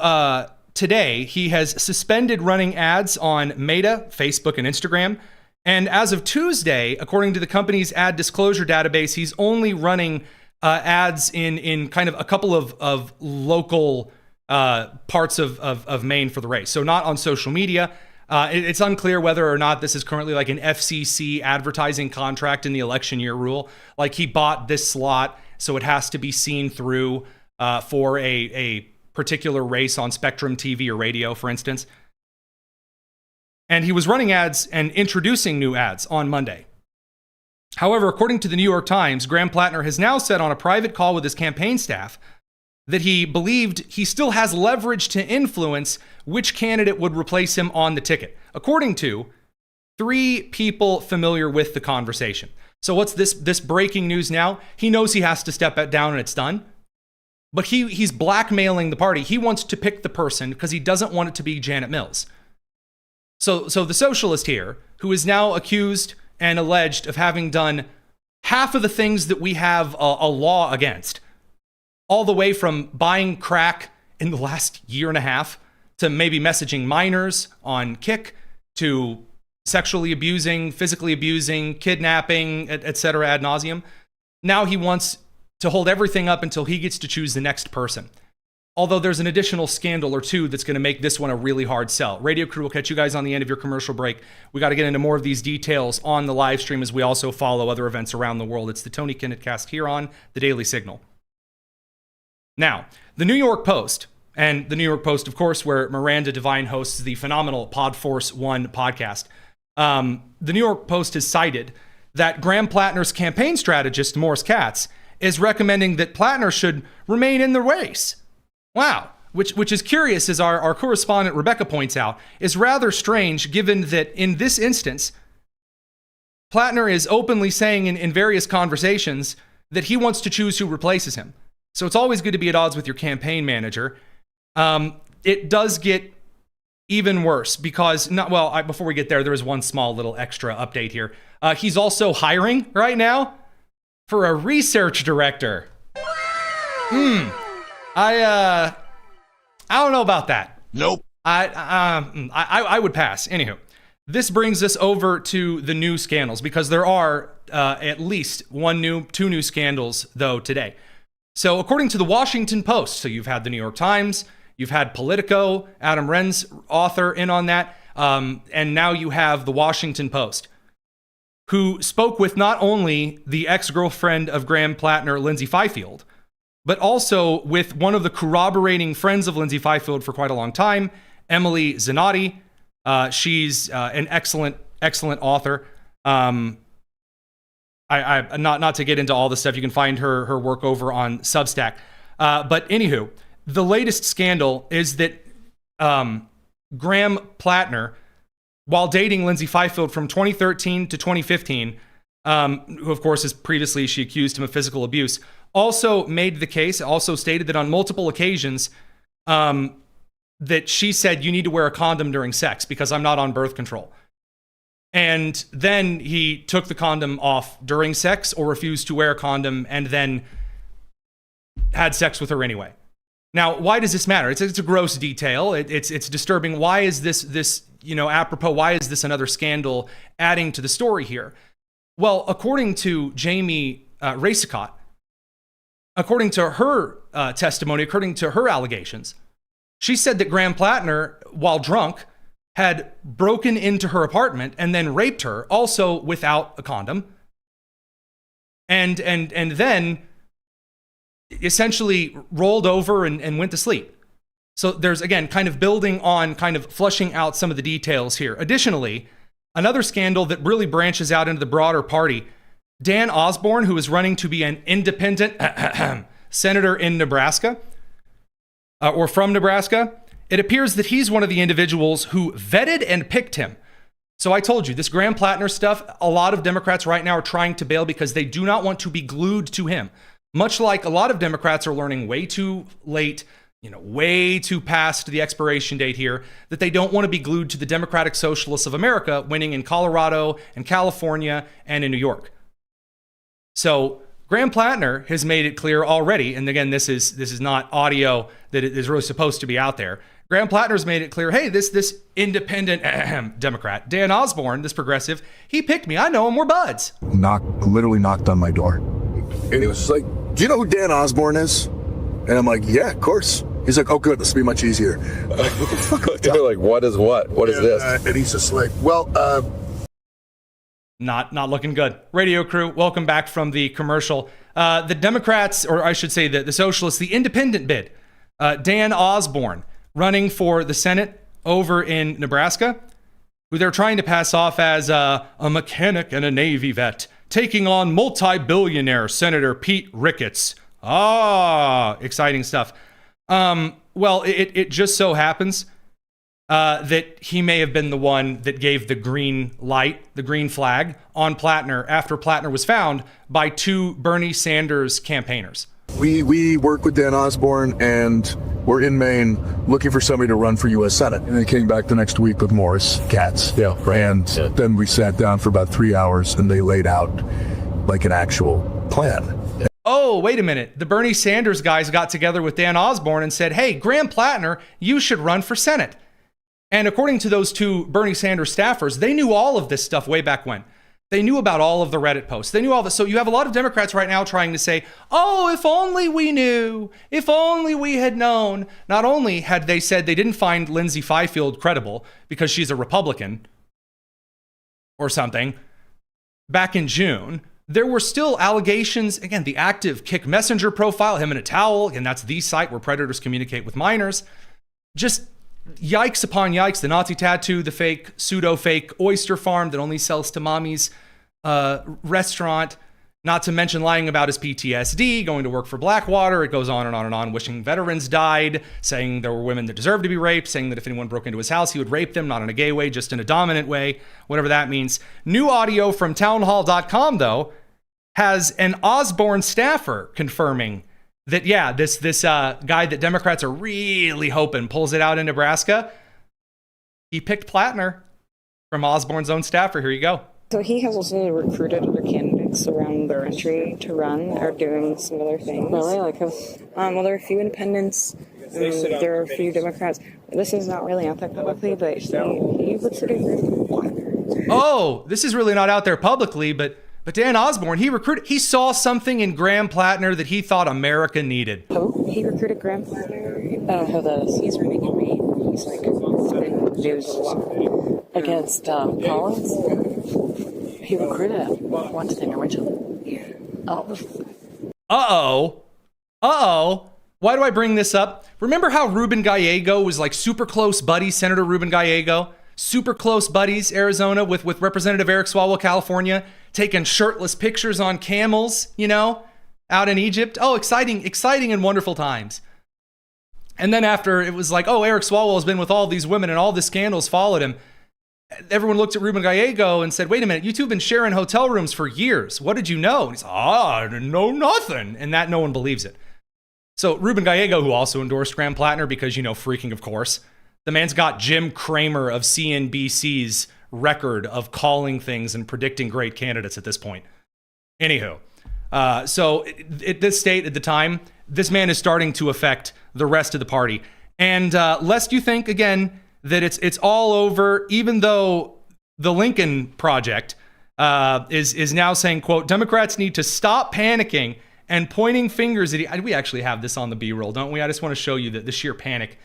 today, he has suspended running ads on Meta, Facebook, and Instagram. And as of Tuesday, according to the company's ad disclosure database, he's only running ads in kind of a couple of local parts of Maine for the race. So not on social media. It's unclear whether or not this is currently like an FCC advertising contract in the election year rule. Like he bought this slot, so it has to be seen through for a particular race on Spectrum TV or radio, for instance. And he was running ads and introducing new ads on Monday. However, according to the New York Times, Graham Platner has now said on a private call with his campaign staff that he believed he still has leverage to influence which candidate would replace him on the ticket, according to 3 people familiar with the conversation. So what's this breaking news now? He knows he has to step down and it's done. But he's blackmailing the party. He wants to pick the person because he doesn't want it to be Janet Mills. So the socialist here, who is now accused and alleged of having done half of the things that we have a law against, all the way from buying crack in the last year and a half to maybe messaging minors on Kik to sexually abusing, physically abusing, kidnapping, et cetera, ad nauseum. Now he wants to hold everything up until he gets to choose the next person. Although there's an additional scandal or two that's going to make this one a really hard sell. Radio crew will catch you guys on the end of your commercial break. We got to get into more of these details on the live stream as we also follow other events around the world. It's the Tony Kinnett Cast here on the Daily Signal. Now, the New York Post, and the New York Post, of course, where Miranda Devine hosts the phenomenal Podforce One podcast. The New York Post has cited that Graham Platner's campaign strategist, Morris Katz, is recommending that Platner should remain in the race. Wow. Which is curious, as our correspondent Rebecca points out, is rather strange given that in this instance, Platner is openly saying in various conversations that he wants to choose who replaces him. So it's always good to be at odds with your campaign manager. It does get even worse because, before we get there is one small little extra update here. He's also hiring right now for a research director. I don't know about that. Nope. I would pass. Anywho, this brings us over to the new scandals because there are at least two new scandals though today. So according to the Washington Post, so you've had the New York Times, you've had Politico, Adam Wren's author in on that, and now you have the Washington Post, who spoke with not only the ex-girlfriend of Graham Platner, Lindsay Fifield, but also with one of the corroborating friends of Lindsay Fifield for quite a long time, Emily Zanotti. She's an excellent author. Not to get into all the stuff, you can find her work over on Substack. But anywho, the latest scandal is that Graham Platner, while dating Lindsay Fifield from 2013 to 2015, who of course she accused him of physical abuse, also made the case, also stated that on multiple occasions that she said, you need to wear a condom during sex because I'm not on birth control. And then he took the condom off during sex or refused to wear a condom and then had sex with her anyway. Now, why does this matter? It's a gross detail. It's disturbing. Why is this apropos? Why is this another scandal adding to the story here? Well, according to Jamie Racicott, according to her testimony, according to her allegations, she said that Graham Platner, while drunk, had broken into her apartment and then raped her, also without a condom, and then essentially rolled over and went to sleep. So there's, again, kind of building on, kind of flushing out some of the details here. Additionally, another scandal that really branches out into the broader party, Dan Osborne, who is running to be an independent senator in Nebraska, or from Nebraska, it appears that he's one of the individuals who vetted and picked him. So I told you, this Graham Platner stuff, a lot of Democrats right now are trying to bail because they do not want to be glued to him. Much like a lot of Democrats are learning way too late, way too past the expiration date here, that they don't want to be glued to the Democratic Socialists of America winning in Colorado and California and in New York. So Graham Platner has made it clear already, and again, this is not audio that is really supposed to be out there. Graham Platner's made it clear, hey, this independent Democrat, Dan Osborne, this progressive, he picked me. I know him. We're buds. Literally knocked on my door. And he was like, do you know who Dan Osborne is? And I'm like, yeah, of course. He's like, oh, good. This will be much easier. I'm like, what the fuck? You're like, what is what? What is this? And he's just like, well, Not looking good. Radio crew, welcome back from the commercial. The Democrats, or I should say the socialists, the independent bid, Dan Osborne, running for the Senate over in Nebraska, who they're trying to pass off as a mechanic and a Navy vet, taking on multi-billionaire Senator Pete Ricketts. Exciting stuff. Well, it just so happens that he may have been the one that gave the green light, the green flag on Platner after Platner was found by two Bernie Sanders campaigners. we work with Dan Osborne, and we're in Maine looking for somebody to run for U.S. Senate. And they came back the next week with Morris Katz. Yeah, right. And then we sat down for about 3 hours, and they laid out like an actual plan. Oh, wait a minute. The Bernie Sanders guys got together with Dan Osborne and said, hey, Graham Platner, you should run for Senate. And according to those two Bernie Sanders staffers, they knew all of this stuff way back when. They knew about all of the Reddit posts. They knew all this. So you have a lot of Democrats right now trying to say, oh, if only we knew, if only we had known. Not only had they said they didn't find Lindsay Fifield credible because she's a Republican or something back in June, there were still allegations. Again, the active Kick Messenger profile, him in a towel, and that's the site where predators communicate with minors. Just yikes upon yikes. The Nazi tattoo, the fake, pseudo-fake oyster farm that only sells to mommy's restaurant. Not to mention lying about his PTSD, going to work for Blackwater. It goes on and on and on, wishing veterans died, saying there were women that deserved to be raped, saying that if anyone broke into his house, he would rape them, not in a gay way, just in a dominant way, whatever that means. New audio from townhall.com, though, has an Osborne staffer confirming that, yeah, this guy that Democrats are really hoping pulls it out in Nebraska, he picked Platner from Osborne's own staffer. Here you go. So he has also recruited other candidates around the country to run or doing similar things. Really? Like who? Well, there are a few independents. There are a few Democrats. This is not really out there publicly, but he looks at a group of Platner. Oh, this is really not out there publicly, but Dan Osborne, he saw something in Graham Platner that he thought America needed. Who? He recruited Graham Platner. I don't know who that is. He's running in Maine. He's like news a lot against Collins. He recruited one thing originally. Yeah. Uh-oh. Why do I bring this up? Remember how Ruben Gallego was like super close buddies, Senator Ruben Gallego? Super close buddies, Arizona, with Representative Eric Swalwell, California, taking shirtless pictures on camels, out in Egypt. Oh, exciting and wonderful times. And then after it was like, oh, Eric Swalwell has been with all these women and all the scandals followed him. Everyone looked at Ruben Gallego and said, wait a minute, you two have been sharing hotel rooms for years. What did you know? And he's like, I didn't know nothing. And that no one believes it. So Ruben Gallego, who also endorsed Graham Platner because, freaking of course, the man's got Jim Cramer of CNBC's record of calling things and predicting great candidates at this point. Anywho, so at this state, at the time, this man is starting to affect the rest of the party. And lest you think, again, that it's all over, even though the Lincoln Project is now saying, quote, Democrats need to stop panicking and pointing fingers at we actually have this on the B-roll, don't we? I just want to show you the sheer panic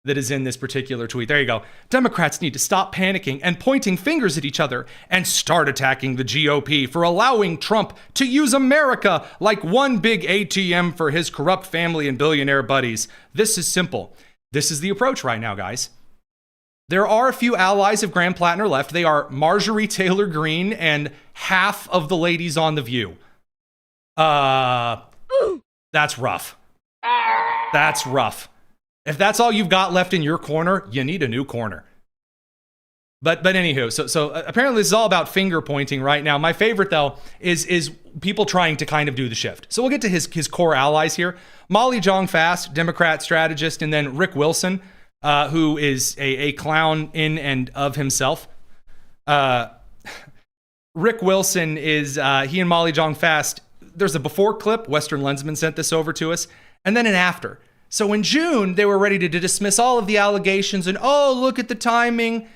that is in this particular tweet. There you go. Democrats need to stop panicking and pointing fingers at each other and start attacking the GOP for allowing Trump to use America like one big ATM for his corrupt family and billionaire buddies. This is simple. This is the approach right now, guys. There are a few allies of Graham Platner left. They are Marjorie Taylor Greene and half of the ladies on The View. That's rough. That's rough. If that's all you've got left in your corner, you need a new corner. But anywho, so apparently this is all about finger pointing right now. My favorite, though, is people trying to kind of do the shift. So we'll get to his core allies here. Molly Jong-Fast, Democrat strategist, and then Rick Wilson, who is a clown in and of himself. Rick Wilson is, he and Molly Jong-Fast, there's a before clip, Western Lensman sent this over to us, and then an after. So in June, they were ready to dismiss all of the allegations and, oh, look at the timing.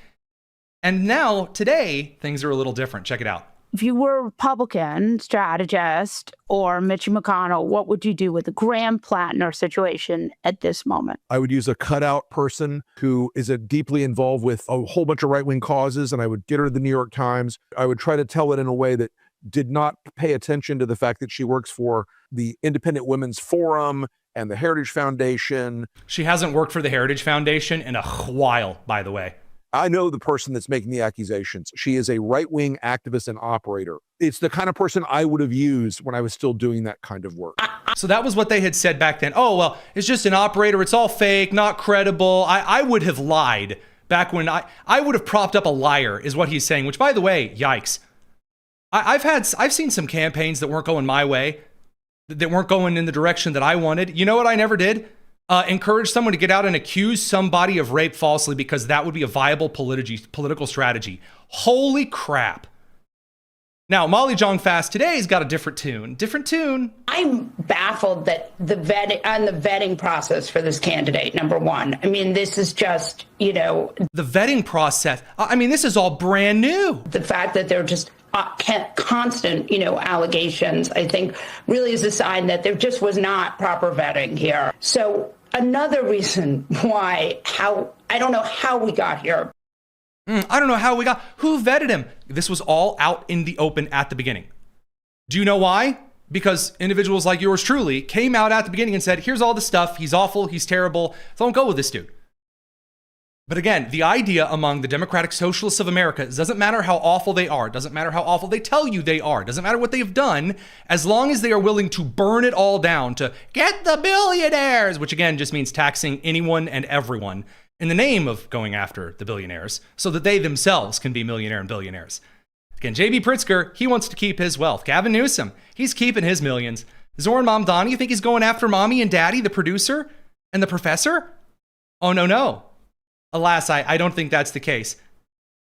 And now, today, things are a little different. Check it out. If you were a Republican strategist or Mitch McConnell, what would you do with the Graham Platner situation at this moment? I would use a cutout person who is deeply involved with a whole bunch of right-wing causes, and I would get her to the New York Times. I would try to tell it in a way that did not pay attention to the fact that she works for the Independent Women's Forum and the Heritage Foundation. She hasn't worked for the Heritage Foundation in a while, by the way. I know the person that's making the accusations. She is a right-wing activist and operator. It's the kind of person I would have used when I was still doing that kind of work. So that was what they had said back then. Oh, well, it's just an operator. It's all fake, not credible. I would have lied back when I would have propped up a liar is what he's saying, which, by the way, yikes. I've seen some campaigns that weren't going my way, that weren't going in the direction that I wanted. You know what I never did? Encourage someone to get out and accuse somebody of rape falsely because that would be a viable political strategy. Holy crap. Now, Molly Jong-Fast today's got a different tune. I'm baffled that the vetting process for this candidate, number one. I mean, this is just, The vetting process. I mean, this is all brand new. The fact that they're just constant, allegations, I think really is a sign that there just was not proper vetting here. So another reason why, I don't know how we got here. I don't know how who vetted him? This was all out in the open at the beginning. Do you know why? Because individuals like yours truly came out at the beginning and said, here's all the stuff. He's awful. He's terrible. Don't go with this dude. But again, the idea among the Democratic Socialists of America, it doesn't matter how awful they are, it doesn't matter how awful they tell you they are, it doesn't matter what they've done, as long as they are willing to burn it all down to get the billionaires, which again just means taxing anyone and everyone in the name of going after the billionaires so that they themselves can be millionaire and billionaires. Again, J.B. Pritzker, he wants to keep his wealth. Gavin Newsom, he's keeping his millions. Zohran Mamdani, you think he's going after mommy and daddy, the producer and the professor? Oh, no. Alas, I don't think that's the case.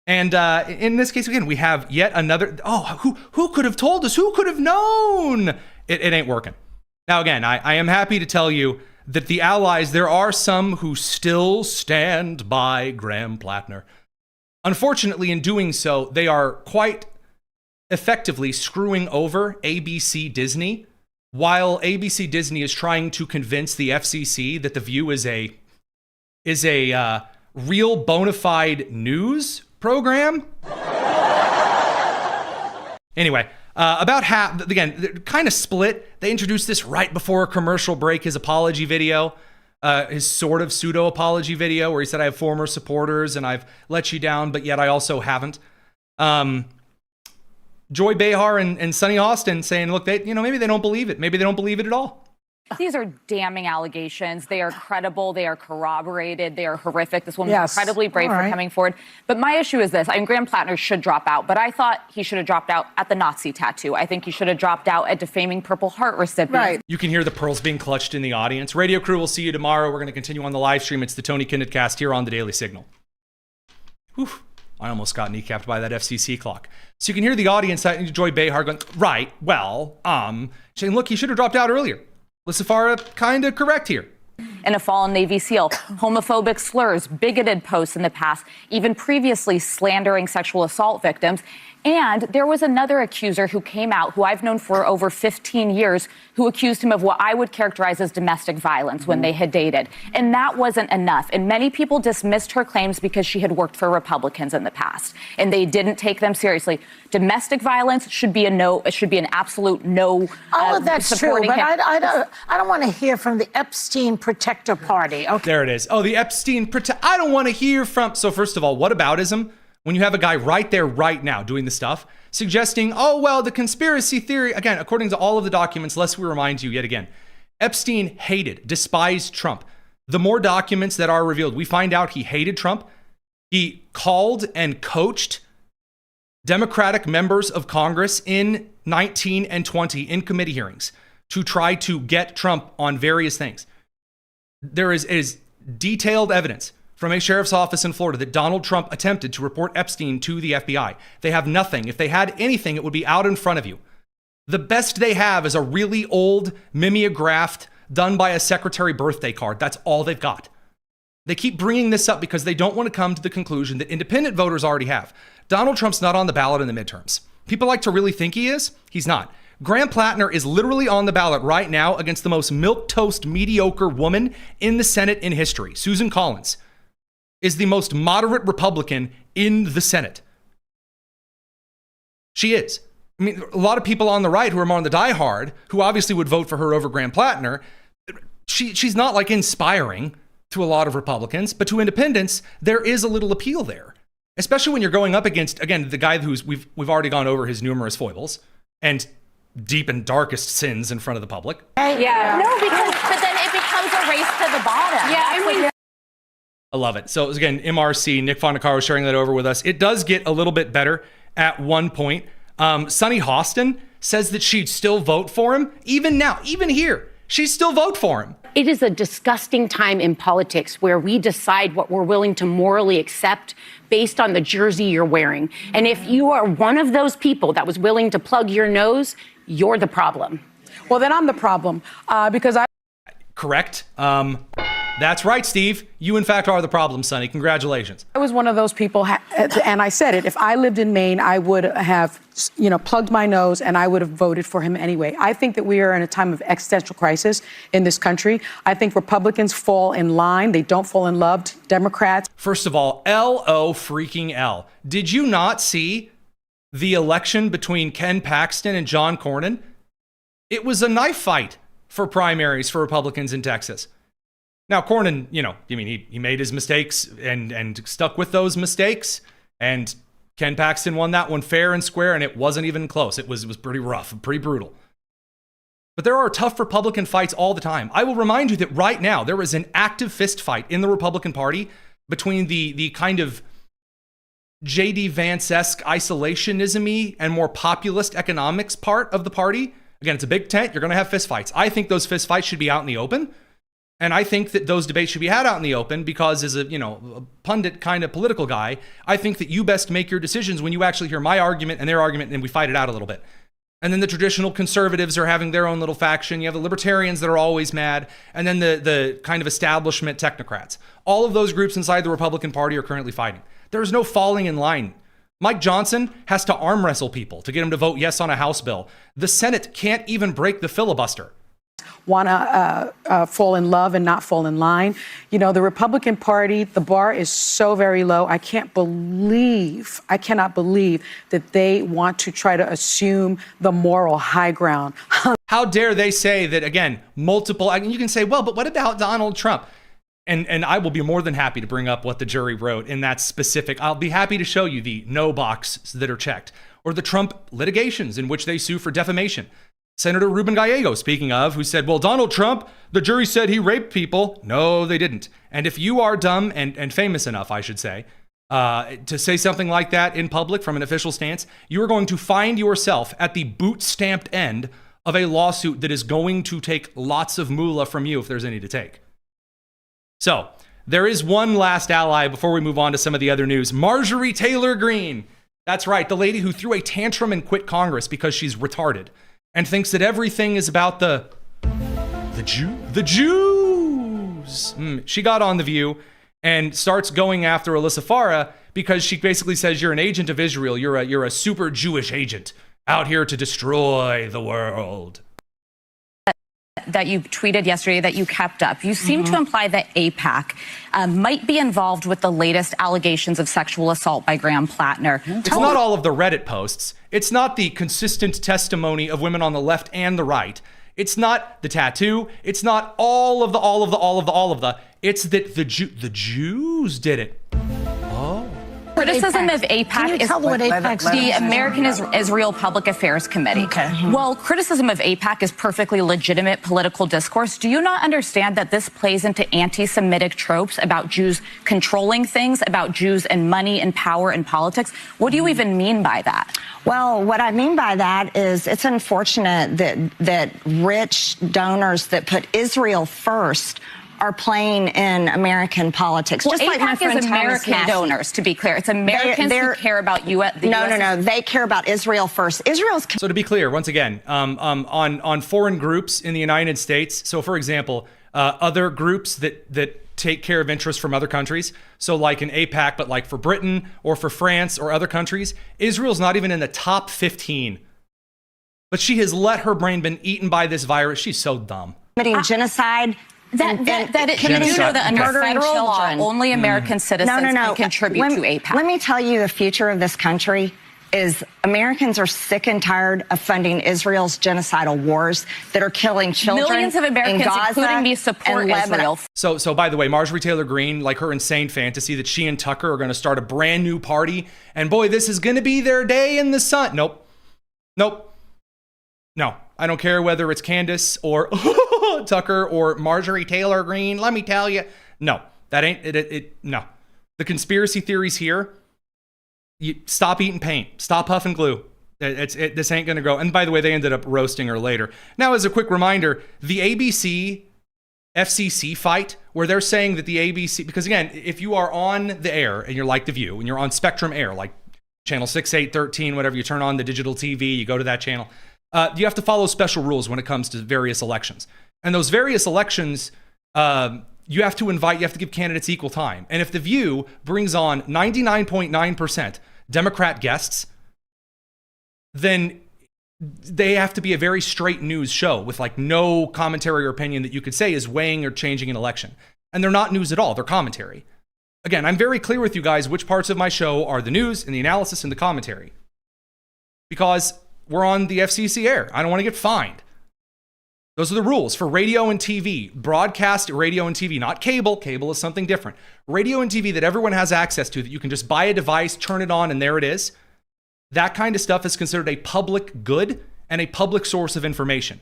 And in this case, again, we have yet another. Oh, who could have told us? Who could have known? It ain't working. Now, again, I am happy to tell you that the allies, there are some who still stand by Graham Platner. Unfortunately, in doing so, they are quite effectively screwing over ABC Disney, while ABC Disney is trying to convince the FCC that The View is a real bona fide news program. Anyway, about half, again, they're kind of split. They introduced this right before a commercial break, his apology video, his sort of pseudo apology video where he said, I have former supporters and I've let you down, but yet I also haven't. Joy Behar and Sonny Austin saying, look, maybe they don't believe it. Maybe they don't believe it at all. These are damning allegations. They are credible. They are corroborated. They are horrific. This woman's incredibly brave for coming forward. But my issue is this. Graham Platner should drop out, but I thought he should have dropped out at the Nazi tattoo. I think he should have dropped out at defaming Purple Heart recipients. Right. You can hear the pearls being clutched in the audience. Radio crew, we'll see you tomorrow. We're going to continue on the live stream. It's the Tony Kinnett Cast here on the Daily Signal. Whew. I almost got kneecapped by that FCC clock. So you can hear the audience, Joy Behar going, right, well, saying, look, he should have dropped out earlier. Lissafara kind of correct here. And a fallen Navy SEAL, homophobic slurs, bigoted posts in the past, even previously slandering sexual assault victims. And there was another accuser who came out, who I've known for over 15 years, who accused him of what I would characterize as domestic violence when they had dated. And that wasn't enough. And many people dismissed her claims because she had worked for Republicans in the past. And they didn't take them seriously. Domestic violence should be a no. It should be an absolute no. All of that's true, but I don't want to hear from the Epstein Protector Party. Okay. There it is. Oh, the Epstein I don't want to hear from. So first of all, whataboutism? When you have a guy right there, right now, doing the stuff, suggesting, oh, well, the conspiracy theory, again, according to all of the documents, lest we remind you yet again, Epstein hated, despised Trump. The more documents that are revealed, we find out he hated Trump. He called and coached Democratic members of Congress in 19 and 20 in committee hearings to try to get Trump on various things. There is detailed evidence from a sheriff's office in Florida that Donald Trump attempted to report Epstein to the FBI. They have nothing. If they had anything, it would be out in front of you. The best they have is a really old mimeographed done by a secretary birthday card. That's all they've got. They keep bringing this up because they don't want to come to the conclusion that independent voters already have. Donald Trump's not on the ballot in the midterms. People like to really think he is. He's not. Graham Platner is literally on the ballot right now against the most milquetoast, mediocre woman in the Senate in history. Susan Collins is the most moderate Republican in the Senate. She is. I mean, a lot of people on the right who are more on the diehard, who obviously would vote for her over Graham Platner, she's not like inspiring to a lot of Republicans, but to independents, there is a little appeal there. Especially when you're going up against, again, the guy who's, we've already gone over his numerous foibles and deep and darkest sins in front of the public. Yeah. No, but then it becomes a race to the bottom. Yeah, I love it. So again, MRC, Nick Fondacaro sharing that over with us. It does get a little bit better at one point. Sonny Austin says that she'd still vote for him. Even now, even here, she'd still vote for him. It is a disgusting time in politics where we decide what we're willing to morally accept based on the jersey you're wearing. And if you are one of those people that was willing to plug your nose, you're the problem. Well, then I'm the problem because I... Correct. That's right, Steve. You, in fact, are the problem, Sonny. Congratulations. I was one of those people, and I said it. If I lived in Maine, I would have, plugged my nose, and I would have voted for him anyway. I think that we are in a time of existential crisis in this country. I think Republicans fall in line. They don't fall in love. Democrats. First of all, L-O freaking L. Did you not see the election between Ken Paxton and John Cornyn? It was a knife fight for primaries for Republicans in Texas. Now, Cornyn, he made his mistakes and stuck with those mistakes. And Ken Paxton won that one fair and square, and it wasn't even close. It was pretty rough and pretty brutal. But there are tough Republican fights all the time. I will remind you that right now there is an active fist fight in the Republican Party between the kind of J.D. Vance-esque isolationism-y and more populist economics part of the party. Again, it's a big tent. You're going to have fist fights. I think those fist fights should be out in the open. And I think that those debates should be had out in the open because as a pundit kind of political guy, I think that you best make your decisions when you actually hear my argument and their argument and we fight it out a little bit. And then the traditional conservatives are having their own little faction. You have the libertarians that are always mad. And then the kind of establishment technocrats. All of those groups inside the Republican Party are currently fighting. There is no falling in line. Mike Johnson has to arm wrestle people to get him to vote yes on a House bill. The Senate can't even break the filibuster. Want to fall in love and not fall in line. The Republican Party, the bar is so very low. I cannot believe that they want to try to assume the moral high ground. How dare they say that, again, you can say, well, but what about Donald Trump? And I will be more than happy to bring up what the jury wrote in that specific. I'll be happy to show you the no box that are checked, or the Trump litigations in which they sue for defamation. Senator Ruben Gallego, speaking of, who said, well, Donald Trump, the jury said he raped people. No, they didn't. And if you are dumb and famous enough, I should say, to say something like that in public from an official stance, you are going to find yourself at the boot-stamped end of a lawsuit that is going to take lots of moolah from you if there's any to take. So there is one last ally before we move on to some of the other news. Marjorie Taylor Greene. That's right, the lady who threw a tantrum and quit Congress because she's retarded and thinks that everything is about the Jews. She got on The View and starts going after Alyssa Farah because she basically says you're an agent of Israel. You're a super Jewish agent out here to destroy the world. That you tweeted yesterday that you kept up. You seem to imply that AIPAC might be involved with the latest allegations of sexual assault by Graham Platner. It's not all of the Reddit posts. It's not the consistent testimony of women on the left and the right. It's not the tattoo. It's not all of the. It's that the Jews did it. Criticism of AIPAC is the American Israel Public Affairs Committee. Okay. Well, criticism of AIPAC is perfectly legitimate political discourse. Do you not understand that this plays into anti-Semitic tropes about Jews controlling things, about Jews and money and power and politics? What do you even mean by that? Well, what I mean by that is it's unfortunate that rich donors that put Israel first are playing in American politics. Well, just like my friend is American donors, to be clear. It's Americans who care about the US. No. They care about Israel first. So to be clear, once again, on foreign groups in the United States, so for example, other groups that take care of interests from other countries, so like an AIPAC, but like for Britain or for France or other countries, Israel's not even in the top 15. But she has let her brain been eaten by this virus. She's so dumb. Genocide. That you know that under federal law, only American citizens can contribute to AIPAC. Let me tell you, the future of this country is Americans are sick and tired of funding Israel's genocidal wars that are killing children. Millions of Americans, in Gaza, including me, support Israel. So by the way, Marjorie Taylor Greene, like her insane fantasy that she and Tucker are going to start a brand new party, and boy, this is going to be their day in the sun. Nope. No, I don't care whether it's Candace or Tucker or Marjorie Taylor Greene. Let me tell you, no, that ain't it. No, the conspiracy theories here. You stop eating paint, stop huffing glue. This ain't gonna go. And by the way, they ended up roasting her later. Now, as a quick reminder, the ABC FCC fight where they're saying that the ABC, because again, if you are on the air and you're like The View and you're on Spectrum Air, like channel 6, 8, 13, whatever, you turn on the digital TV, you go to that channel. You have to follow special rules when it comes to various elections. And those various elections, you have to give candidates equal time. And if The View brings on 99.9% Democrat guests, then they have to be a very straight news show with like no commentary or opinion that you could say is weighing or changing an election. And they're not news at all, they're commentary. Again, I'm very clear with you guys which parts of my show are the news and the analysis and the commentary. Because we're on the FCC air. I don't want to get fined. Those are the rules for radio and TV, broadcast radio and TV, not cable. Cable is something different. Radio and TV that everyone has access to, that you can just buy a device, turn it on, and there it is. That kind of stuff is considered a public good and a public source of information.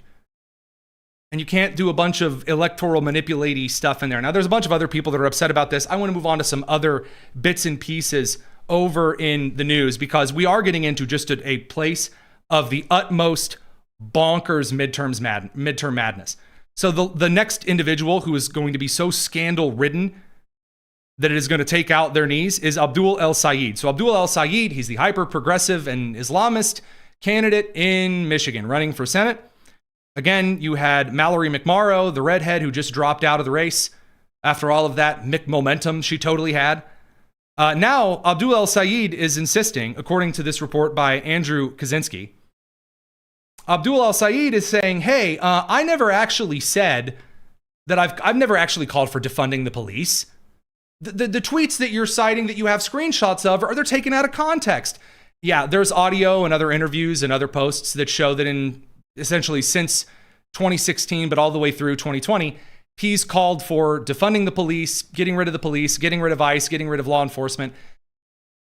And you can't do a bunch of electoral manipulating stuff in there. Now, there's a bunch of other people that are upset about this. I want to move on to some other bits and pieces over in the news, because we are getting into just a place of the utmost bonkers midterm madness. So the next individual who is going to be so scandal-ridden that it is going to take out their knees is Abdul El-Sayed. So Abdul El-Sayed, he's the hyper-progressive and Islamist candidate in Michigan running for Senate. Again, you had Mallory McMorrow, the redhead who just dropped out of the race after all of that momentum she totally had. Now, Abdul El-Sayed is insisting, according to this report by Andrew Kaczynski, Abdul El-Sayed is saying, hey, I never actually said that I've never actually called for defunding the police. The tweets that you're citing that you have screenshots of, they're taken out of context. Yeah, there's audio and other interviews and other posts that show that in essentially since 2016, but all the way through 2020, he's called for defunding the police, getting rid of the police, getting rid of ICE, getting rid of law enforcement.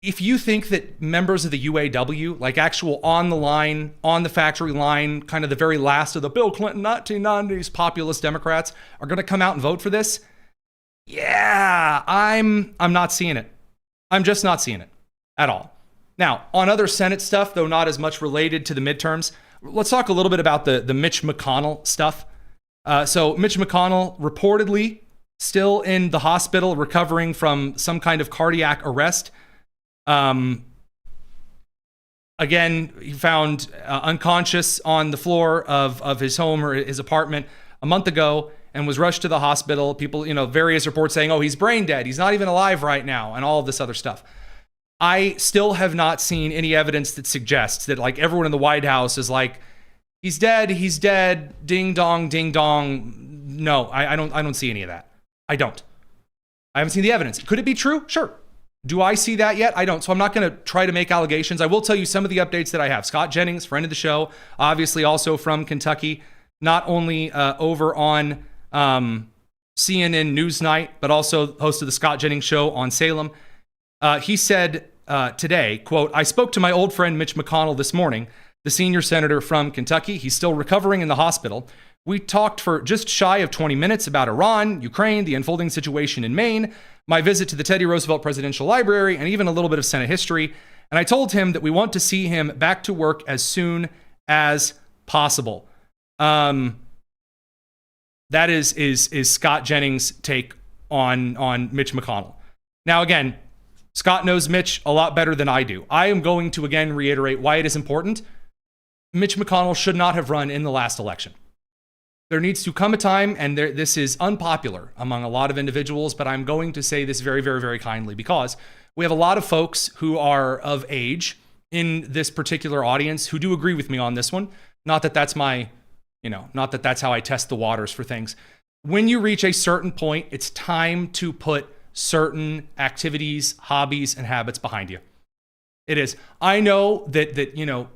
If you think that members of the UAW, like actual on the line, on the factory line, kind of the very last of the Bill Clinton 1990s populist Democrats are going to come out and vote for this, yeah, I'm not seeing it. I'm just not seeing it at all. Now, on other Senate stuff, though not as much related to the midterms, let's talk a little bit about the Mitch McConnell stuff. So Mitch McConnell reportedly still in the hospital recovering from some kind of cardiac arrest. Again, he found unconscious on the floor of his home or his apartment a month ago and was rushed to the hospital. People, various reports saying, oh, he's brain dead. He's not even alive right now, and all of this other stuff. I still have not seen any evidence that suggests that like everyone in the White House is like, he's dead, ding dong, ding dong. No, I don't see any of that. I don't. I haven't seen the evidence. Could it be true? Sure. Do I see that yet? I don't. So I'm not going to try to make allegations. I will tell you some of the updates that I have. Scott Jennings, friend of the show, obviously also from Kentucky, not only over on CNN Newsnight, but also host of the Scott Jennings Show on Salem. He said today, quote, I spoke to my old friend Mitch McConnell this morning, the senior senator from Kentucky. He's still recovering in the hospital. We talked for just shy of 20 minutes about Iran, Ukraine, the unfolding situation in Maine, my visit to the Teddy Roosevelt Presidential Library, and even a little bit of Senate history. And I told him that we want to see him back to work as soon as possible. That is Scott Jennings' take on Mitch McConnell. Now, again, Scott knows Mitch a lot better than I do. I am going to again reiterate why it is important. Mitch McConnell should not have run in the last election. There needs to come a time, and this is unpopular among a lot of individuals, but I'm going to say this very, very, very kindly because we have a lot of folks who are of age in this particular audience who do agree with me on this one. Not that that's not that that's how I test the waters for things. When you reach a certain point, it's time to put certain activities, hobbies, and habits behind you. It is. I know that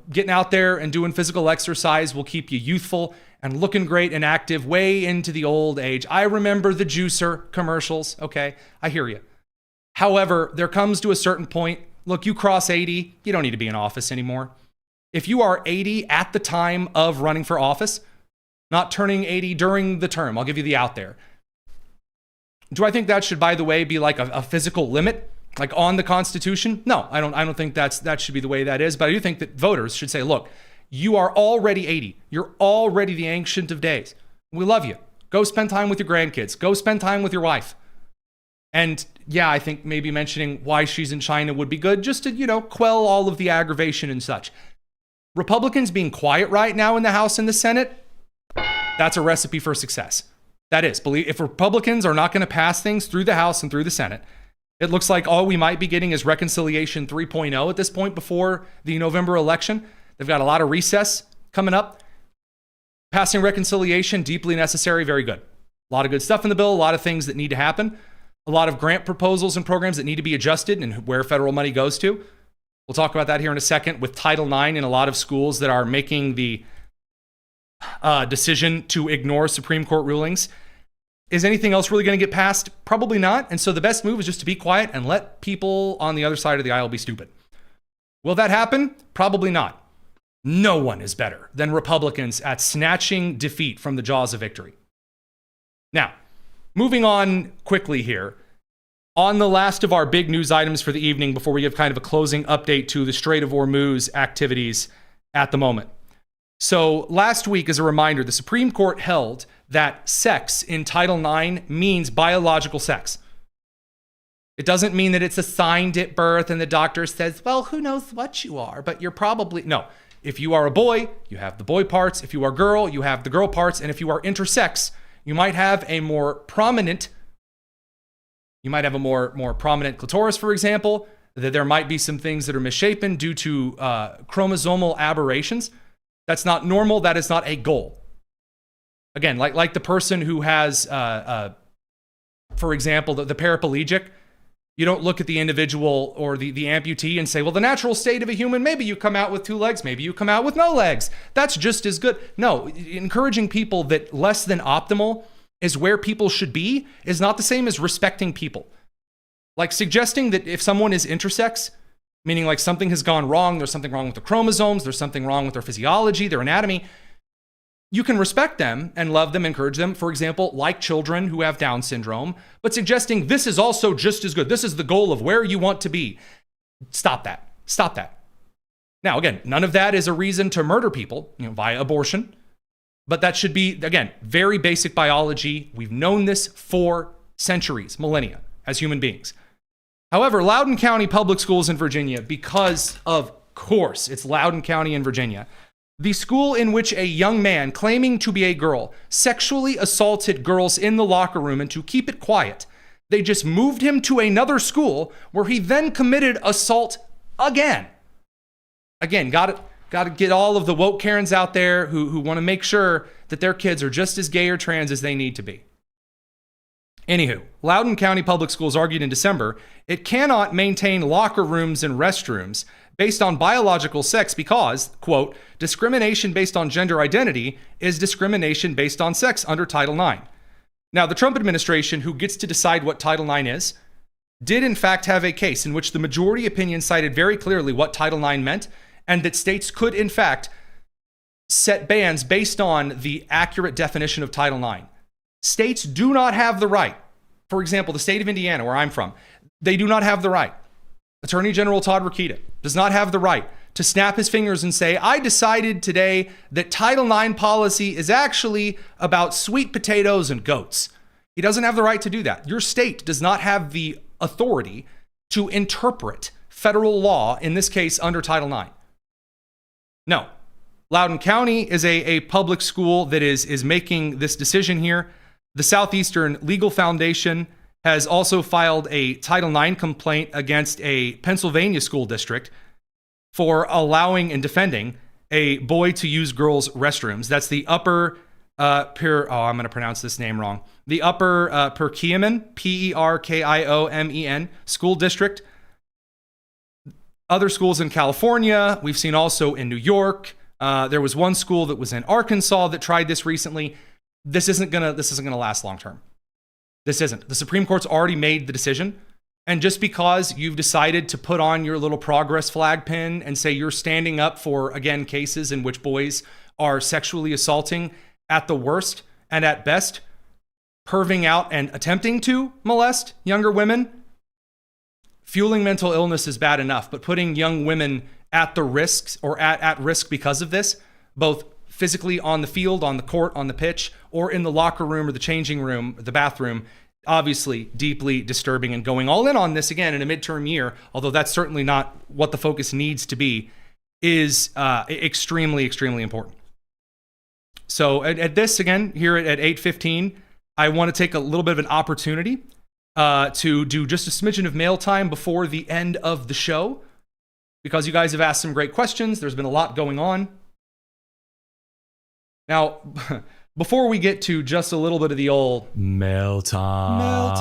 getting out there and doing physical exercise will keep you youthful and looking great and active way into the old age. I remember the juicer commercials. Okay, I hear you. However, there comes to a certain point. Look, you cross 80, you don't need to be in office anymore. If you are 80 at the time of running for office, not turning 80 during the term, I'll give you the out there. Do I think that should, by the way, be like a physical limit, like on the Constitution? No, I don't think that should be the way that is. But I do think that voters should say, look, you are already 80. You're already the ancient of days. We love you. Go spend time with your grandkids. Go spend time with your wife. And yeah, I think maybe mentioning why she's in China would be good, just to, quell all of the aggravation and such. Republicans being quiet right now in the House and the Senate, that's a recipe for success. That is. If Republicans are not going to pass things through the House and through the Senate, it looks like all we might be getting is reconciliation 3.0 at this point before the November election. They've got a lot of recess coming up. Passing reconciliation, deeply necessary, very good. A lot of good stuff in the bill, a lot of things that need to happen, a lot of grant proposals and programs that need to be adjusted and where federal money goes to. We'll talk about that here in a second with Title IX in a lot of schools that are making decision to ignore Supreme Court rulings. Is anything else really going to get passed? Probably not. And so the best move is just to be quiet and let people on the other side of the aisle be stupid. Will that happen? Probably not. No one is better than Republicans at snatching defeat from the jaws of victory. Now, moving on quickly here, on the last of our big news items for the evening before we give kind of a closing update to the Strait of Hormuz activities at the moment. So last week, as a reminder, the Supreme Court held that sex in Title IX means biological sex. It doesn't mean that it's assigned at birth and the doctor says, well, who knows what you are, but you're probably... No. If you are a boy, you have the boy parts. If you are a girl, you have the girl parts. And if you are intersex, you might have a more prominent clitoris, for example, that there might be some things that are misshapen due to chromosomal aberrations. That's not normal. That is not a goal. Again, like the person who has, for example, the paraplegic, you don't look at the individual or the amputee and say, well, the natural state of a human, maybe you come out with 2 legs, maybe you come out with no legs. That's just as good. No, encouraging people that less than optimal is where people should be is not the same as respecting people. Like suggesting that if someone is intersex, meaning like something has gone wrong, there's something wrong with the chromosomes, there's something wrong with their physiology, their anatomy, you can respect them and love them, encourage them, for example, like children who have Down syndrome, but suggesting this is also just as good. This is the goal of where you want to be. Stop that. Stop that. Now, again, none of that is a reason to murder people, via abortion, but that should be, again, very basic biology. We've known this for centuries, millennia, as human beings. However, Loudoun County Public Schools in Virginia, because of course it's Loudoun County in Virginia, the school in which a young man claiming to be a girl sexually assaulted girls in the locker room, and to keep it quiet, they just moved him to another school where he then committed assault again. Again, got to get all of the woke Karens out there who want to make sure that their kids are just as gay or trans as they need to be. Anywho, Loudoun County Public Schools argued in December it cannot maintain locker rooms and restrooms based on biological sex because, quote, discrimination based on gender identity is discrimination based on sex under Title IX. Now, the Trump administration, who gets to decide what Title IX is, did in fact have a case in which the majority opinion cited very clearly what Title IX meant, and that states could in fact set bans based on the accurate definition of Title IX. States do not have the right. For example, the state of Indiana, where I'm from, they do not have the right. Attorney General Todd Rokita does not have the right to snap his fingers and say, I decided today that Title IX policy is actually about sweet potatoes and goats. He doesn't have the right to do that. Your state does not have the authority to interpret federal law, in this case, under Title IX. No. Loudoun County is a public school that is making this decision here. The Southeastern Legal Foundation has also filed a Title IX complaint against a Pennsylvania school district for allowing and defending a boy to use girls' restrooms. That's the Upper I'm going to pronounce this name wrong. The Upper Perkiomen, Perkiomen school district. Other schools in California, we've seen also in New York. There was one school that was in Arkansas that tried this recently. This isn't gonna last long term. This isn't. The Supreme Court's already made the decision. And just because you've decided to put on your little progress flag pin and say you're standing up for, again, cases in which boys are sexually assaulting at the worst and at best, perving out and attempting to molest younger women, fueling mental illness is bad enough, but putting young women at the risks or at risk because of this, both physically on the field, on the court, on the pitch, or in the locker room or the changing room, the bathroom, obviously deeply disturbing. And going all in on this again in a midterm year, although that's certainly not what the focus needs to be, is extremely, extremely important. So at this, again, here at 8:15, I want to take a little bit of an opportunity to do just a smidgen of mail time before the end of the show, because you guys have asked some great questions. There's been a lot going on. Now, before we get to just a little bit of the old mail time, on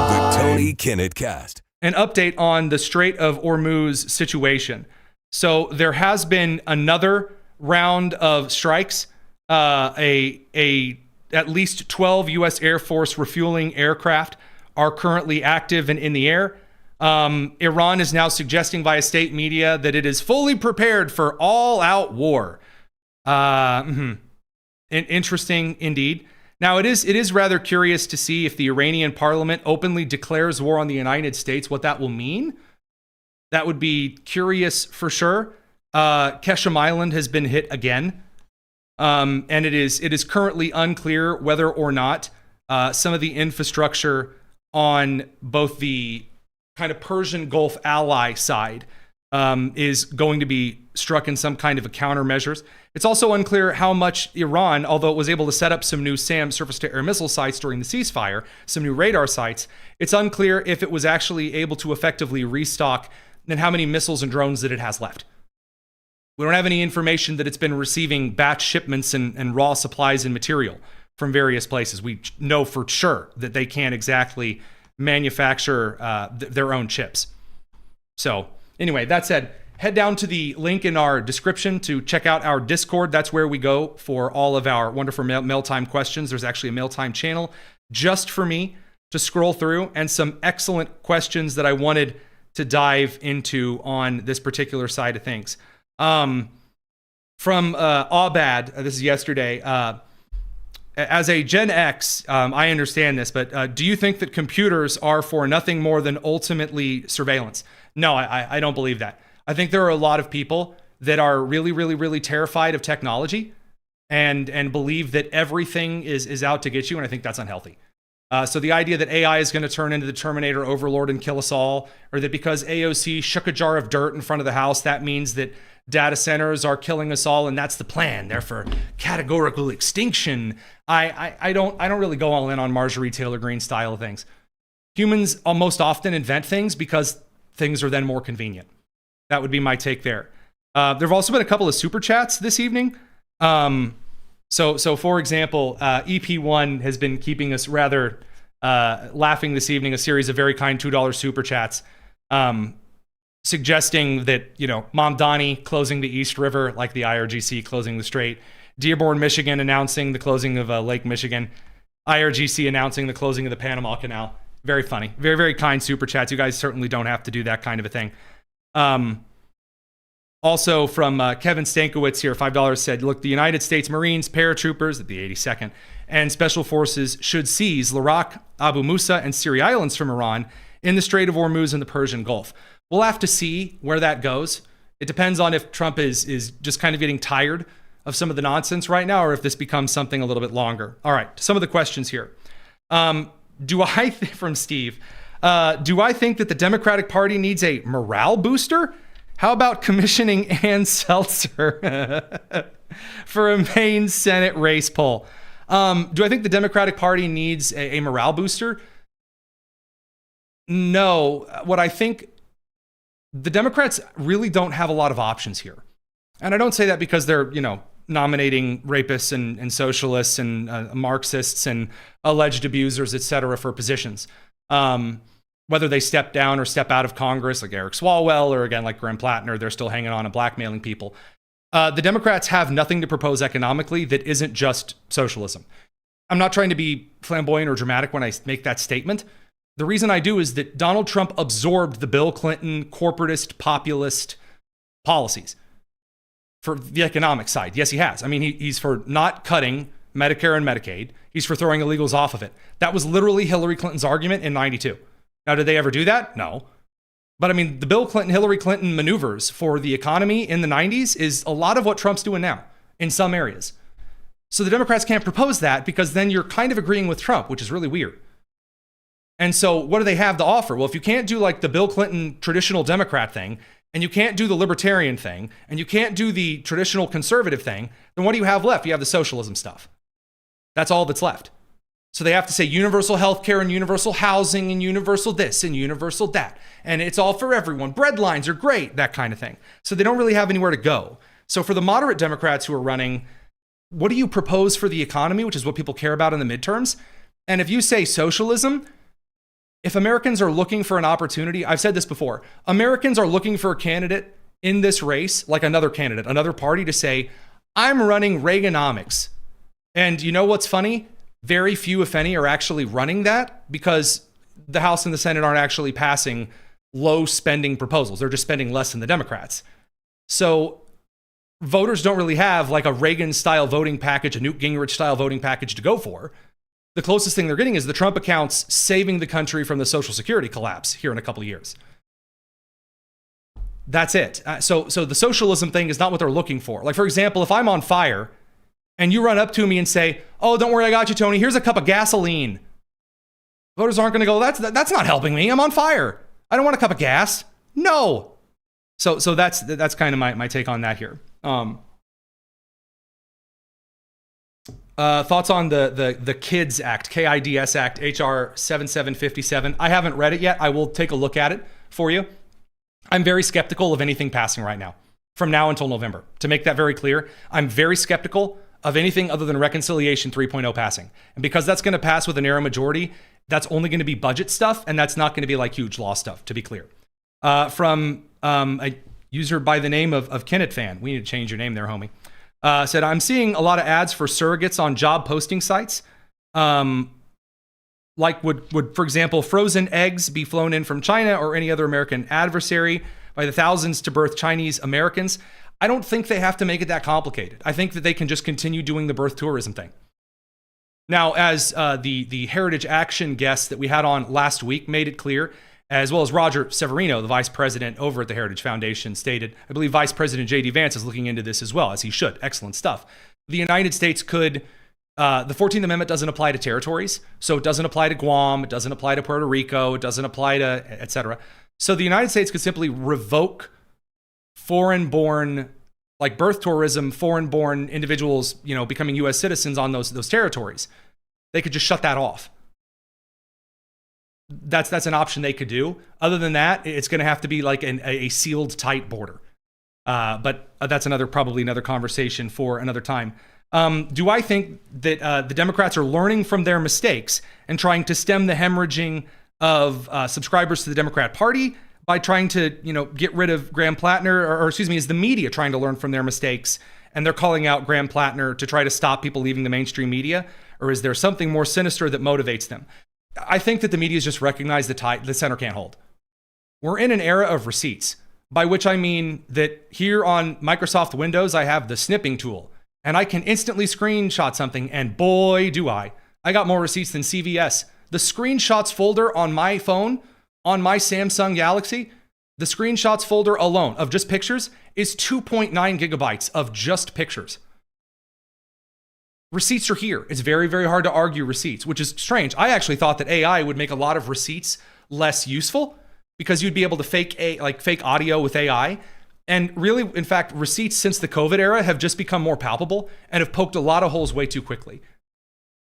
the Tony Kinnett Cast, an update on the Strait of Hormuz situation. So there has been another round of strikes. At least 12 U.S. Air Force refueling aircraft are currently active and in the air. Iran is now suggesting via state media that it is fully prepared for all-out war. Interesting indeed. Now, it is rather curious to see if the Iranian parliament openly declares war on the United States, what that will mean. That would be curious for sure. Keshem Island has been hit again. And it is currently unclear whether or not some of the infrastructure on both the kind of Persian Gulf ally side is going to be struck in some kind of a countermeasures. It's also unclear how much Iran, although it was able to set up some new SAM surface-to-air missile sites during the ceasefire, some new radar sites, it's unclear if it was actually able to effectively restock and how many missiles and drones that it has left. We don't have any information that it's been receiving batch shipments and raw supplies and material from various places. We know for sure that they can't exactly manufacture their own chips. So anyway, that said, head down to the link in our description to check out our Discord. That's where we go for all of our wonderful mail time questions. There's actually a mail time channel just for me to scroll through, and some excellent questions that I wanted to dive into on this particular side of things. From Abad, this is yesterday. As a Gen X, I understand this, but do you think that computers are for nothing more than ultimately surveillance? No, I don't believe that. I think there are a lot of people that are really, really, really terrified of technology and believe that everything is out to get you, and I think that's unhealthy. So the idea that AI is going to turn into the Terminator overlord and kill us all, or that because AOC shook a jar of dirt in front of the house, that means that data centers are killing us all, and that's the plan. They're for categorical extinction. I don't really go all in on Marjorie Taylor Greene style of things. Humans almost often invent things because things are then more convenient. That would be my take there. There have also been a couple of super chats this evening. So for example, EP1 has been keeping us rather laughing this evening. A series of very kind $2 super chats. Suggesting that, Mamdani closing the East River like the IRGC closing the Strait. Dearborn, Michigan announcing the closing of Lake Michigan. IRGC announcing the closing of the Panama Canal. Very funny. Very, very kind super chats. You guys certainly don't have to do that kind of a thing. Also from Kevin Stankiewicz here, $5 said, look, the United States Marines, paratroopers at the 82nd, and special forces should seize Larak, Abu Musa, and Syri Islands from Iran in the Strait of Hormuz and the Persian Gulf. We'll have to see where that goes. It depends on if Trump is just kind of getting tired of some of the nonsense right now, or if this becomes something a little bit longer. All right, some of the questions here. From Steve, do I think that the Democratic Party needs a morale booster? How about commissioning Ann Seltzer for a Maine Senate race poll? Do I think the Democratic Party needs a morale booster? No. What I think, the Democrats really don't have a lot of options here. And I don't say that because they're, nominating rapists and socialists and Marxists and alleged abusers, etc., for positions. Whether they step down or step out of Congress, like Eric Swalwell, or again, like Graham Platner, they're still hanging on and blackmailing people. The Democrats have nothing to propose economically that isn't just socialism. I'm not trying to be flamboyant or dramatic when I make that statement. The reason I do is that Donald Trump absorbed the Bill Clinton corporatist populist policies for the economic side. Yes, he has. I mean, he's for not cutting Medicare and Medicaid. He's for throwing illegals off of it. That was literally Hillary Clinton's argument in 92. Now, did they ever do that? No. But I mean, the Bill Clinton, Hillary Clinton maneuvers for the economy in the 90s is a lot of what Trump's doing now in some areas. So the Democrats can't propose that because then you're kind of agreeing with Trump, which is really weird. And so what do they have to offer? Well, if you can't do like the Bill Clinton traditional Democrat thing, and you can't do the libertarian thing, and you can't do the traditional conservative thing, then what do you have left? You have the socialism stuff. That's all that's left. So they have to say universal health care and universal housing and universal this and universal that. And it's all for everyone. Bread lines are great, that kind of thing. So they don't really have anywhere to go. So for the moderate Democrats who are running, what do you propose for the economy, which is what people care about in the midterms? And if you say socialism, if Americans are looking for an opportunity, I've said this before, Americans are looking for a candidate in this race, like another candidate, another party, to say, I'm running Reaganomics. And you know what's funny? Very few, if any, are actually running that because the House and the Senate aren't actually passing low spending proposals. They're just spending less than the Democrats. So voters don't really have like a Reagan-style voting package, a Newt Gingrich-style voting package to go for. The closest thing they're getting is the Trump accounts saving the country from the Social Security collapse here in a couple of years. That's it. So the socialism thing is not what they're looking for. Like, for example, if I'm on fire and you run up to me and say, oh, don't worry, I got you, Tony. Here's a cup of gasoline. Voters aren't going to go, that's not helping me. I'm on fire. I don't want a cup of gas. No. So that's kind of my take on that here. Thoughts on the KIDS Act, KIDS Act, HR 7757. I haven't read it yet. I will take a look at it for you. I'm very skeptical of anything passing right now, from now until November. To make that very clear, I'm very skeptical of anything other than Reconciliation 3.0 passing. And because that's going to pass with a narrow majority, that's only going to be budget stuff, and that's not going to be like huge law stuff, to be clear. From a user by the name of Kinnett Fan. We need to change your name there, homie. Said, I'm seeing a lot of ads for surrogates on job posting sites. Like would, for example, frozen eggs be flown in from China or any other American adversary by the thousands to birth Chinese Americans? I don't think they have to make it that complicated. I think that they can just continue doing the birth tourism thing. Now, as the Heritage Action guest that we had on last week made it clear, as well as Roger Severino, the vice president over at the Heritage Foundation, stated, I believe Vice President J.D. Vance is looking into this as well, as he should. Excellent stuff. The United States could, the 14th Amendment doesn't apply to territories, so it doesn't apply to Guam, it doesn't apply to Puerto Rico, it doesn't apply to, etc. So the United States could simply revoke foreign-born, like birth tourism, foreign-born individuals, becoming U.S. citizens on those territories. They could just shut that off. That's an option they could do. Other than that, it's going to have to be like a sealed tight border. But that's probably another conversation for another time. Do I think that the Democrats are learning from their mistakes and trying to stem the hemorrhaging of subscribers to the Democrat Party by trying to, get rid of Graham Platner, or is the media trying to learn from their mistakes and they're calling out Graham Platner to try to stop people leaving the mainstream media? Or is there something more sinister that motivates them? I think that the media has just recognized the center can't hold. We're in an era of receipts, by which I mean that here on Microsoft Windows, I have the snipping tool, and I can instantly screenshot something, and boy, do I. I got more receipts than CVS. The screenshots folder on my phone, on my Samsung Galaxy, the screenshots folder alone of just pictures is 2.9 gigabytes of just pictures. Receipts are here. It's very, very hard to argue receipts, which is strange. I actually thought that AI would make a lot of receipts less useful because you'd be able to fake audio with AI. And really, in fact, receipts since the COVID era have just become more palpable and have poked a lot of holes way too quickly.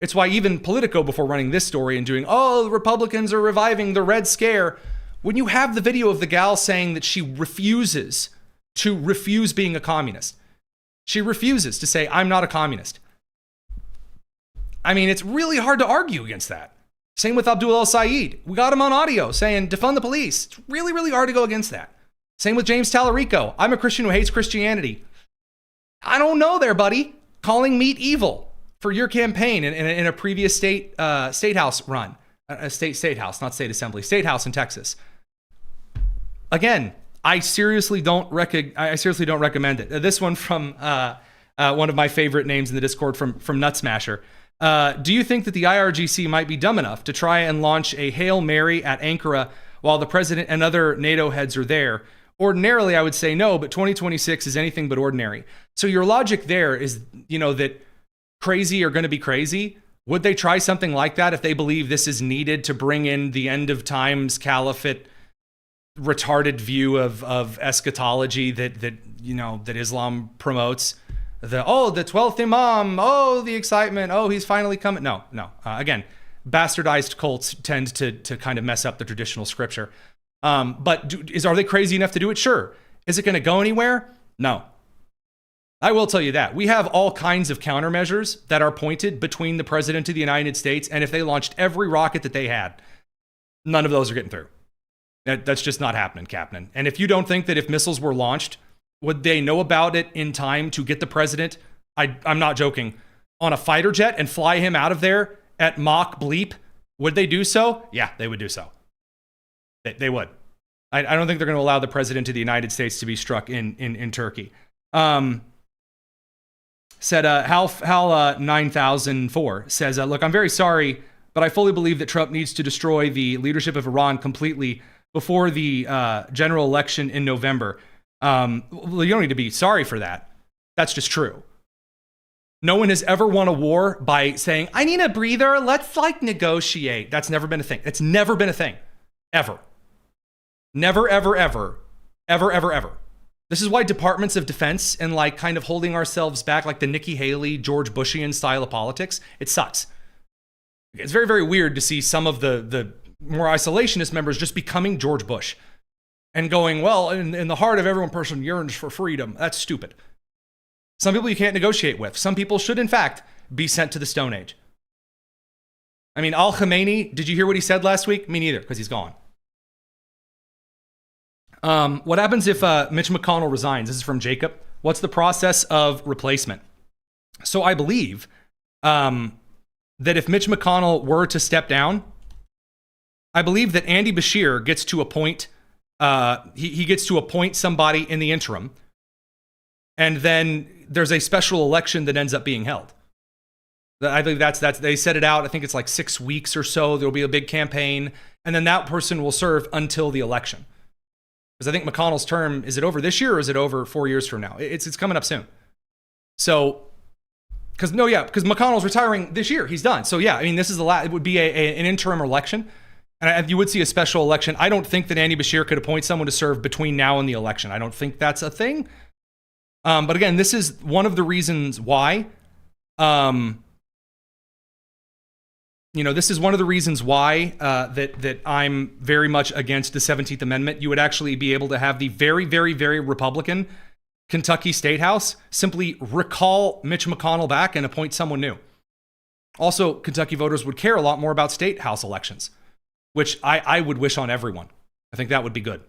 It's why even Politico, before running this story and doing, the Republicans are reviving the Red Scare, when you have the video of the gal saying that she refuses being a communist. She refuses to say, I'm not a communist. I mean, it's really hard to argue against that. Same with Abdul El-Sayed. We got him on audio saying, defund the police. It's really, really hard to go against that. Same with James Tallarico. I'm a Christian who hates Christianity. I don't know there, buddy. Calling meat evil for your campaign in a previous state house run. State house, not state assembly. State house in Texas. Again, I seriously don't recommend it. This one from one of my favorite names in the Discord from Nut Smasher. Do you think that the IRGC might be dumb enough to try and launch a Hail Mary at Ankara while the president and other NATO heads are there? Ordinarily, I would say no, but 2026 is anything but ordinary. So your logic there is, that crazy are going to be crazy. Would they try something like that if they believe this is needed to bring in the end of times caliphate retarded view of eschatology that Islam promotes? The 12th Imam, the excitement, he's finally coming. No. Again, bastardized cults tend to kind of mess up the traditional scripture. But are they crazy enough to do it? Sure. Is it going to go anywhere? No. I will tell you that. We have all kinds of countermeasures that are pointed between the president of the United States, and if they launched every rocket that they had, none of those are getting through. That's just not happening, Captain. And if you don't think that if missiles were launched Would they know about it in time to get the president, I'm not joking, on a fighter jet and fly him out of there at Mach bleep? Would they do so? Yeah, they would do so. They would. I don't think they're going to allow the president of the United States to be struck in Turkey. Said Hal 9004 says, look, I'm very sorry, but I fully believe that Trump needs to destroy the leadership of Iran completely before the general election in November. Well, you don't need to be sorry for that. That's just true. No one has ever won a war by saying, I need a breather, let's negotiate. That's never been a thing. It's never been a thing. Ever. Never, ever, ever. Ever, ever, ever. This is why departments of defense and kind of holding ourselves back, like the Nikki Haley, George Bushian style of politics, it sucks. It's very, very weird to see some of the more isolationist members just becoming George Bush and going, well, in the heart of every person yearns for freedom. That's stupid. Some people you can't negotiate with. Some people should, in fact, be sent to the Stone Age. I mean, Al-Khamenei, did you hear what he said last week? Me neither, because he's gone. What happens if Mitch McConnell resigns? This is from Jacob. What's the process of replacement? So I believe that if Mitch McConnell were to step down, I believe that Andy Beshear gets to appoint, he gets to appoint somebody in the interim, and then there's a special election that ends up being held. I think that's they set it out. I think it's 6 weeks or so. There'll be a big campaign, and then that person will serve until the election. Because I think McConnell's term, is it over this year or is it over 4 years from now? It's coming up soon. So, because McConnell's retiring this year. He's done. So yeah, I mean, this is the last. It would be an interim election, and you would see a special election. I don't think that Andy Beshear could appoint someone to serve between now and the election. I don't think that's a thing. But again, this is one of the reasons why. This is one of the reasons why that I'm very much against the 17th Amendment. You would actually be able to have the very, very, very Republican Kentucky State House simply recall Mitch McConnell back and appoint someone new. Also, Kentucky voters would care a lot more about state house elections, which I would wish on everyone. I think that would be good.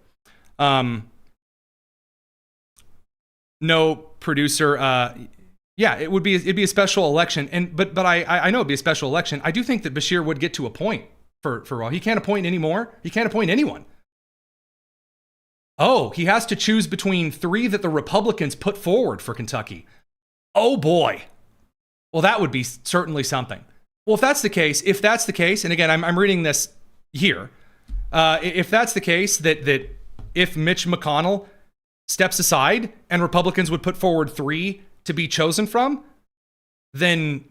No producer. Yeah, it'd be a special election, but I know it'd be a special election. I do think that Beshear would get to a point for all. He can't appoint anymore. He can't appoint anyone. Oh, he has to choose between 3 that the Republicans put forward for Kentucky. Oh boy. Well, that would be certainly something. Well, if that's the case, and again, I'm reading this here. If that's the case, that if Mitch McConnell steps aside and Republicans would put forward 3 to be chosen from, then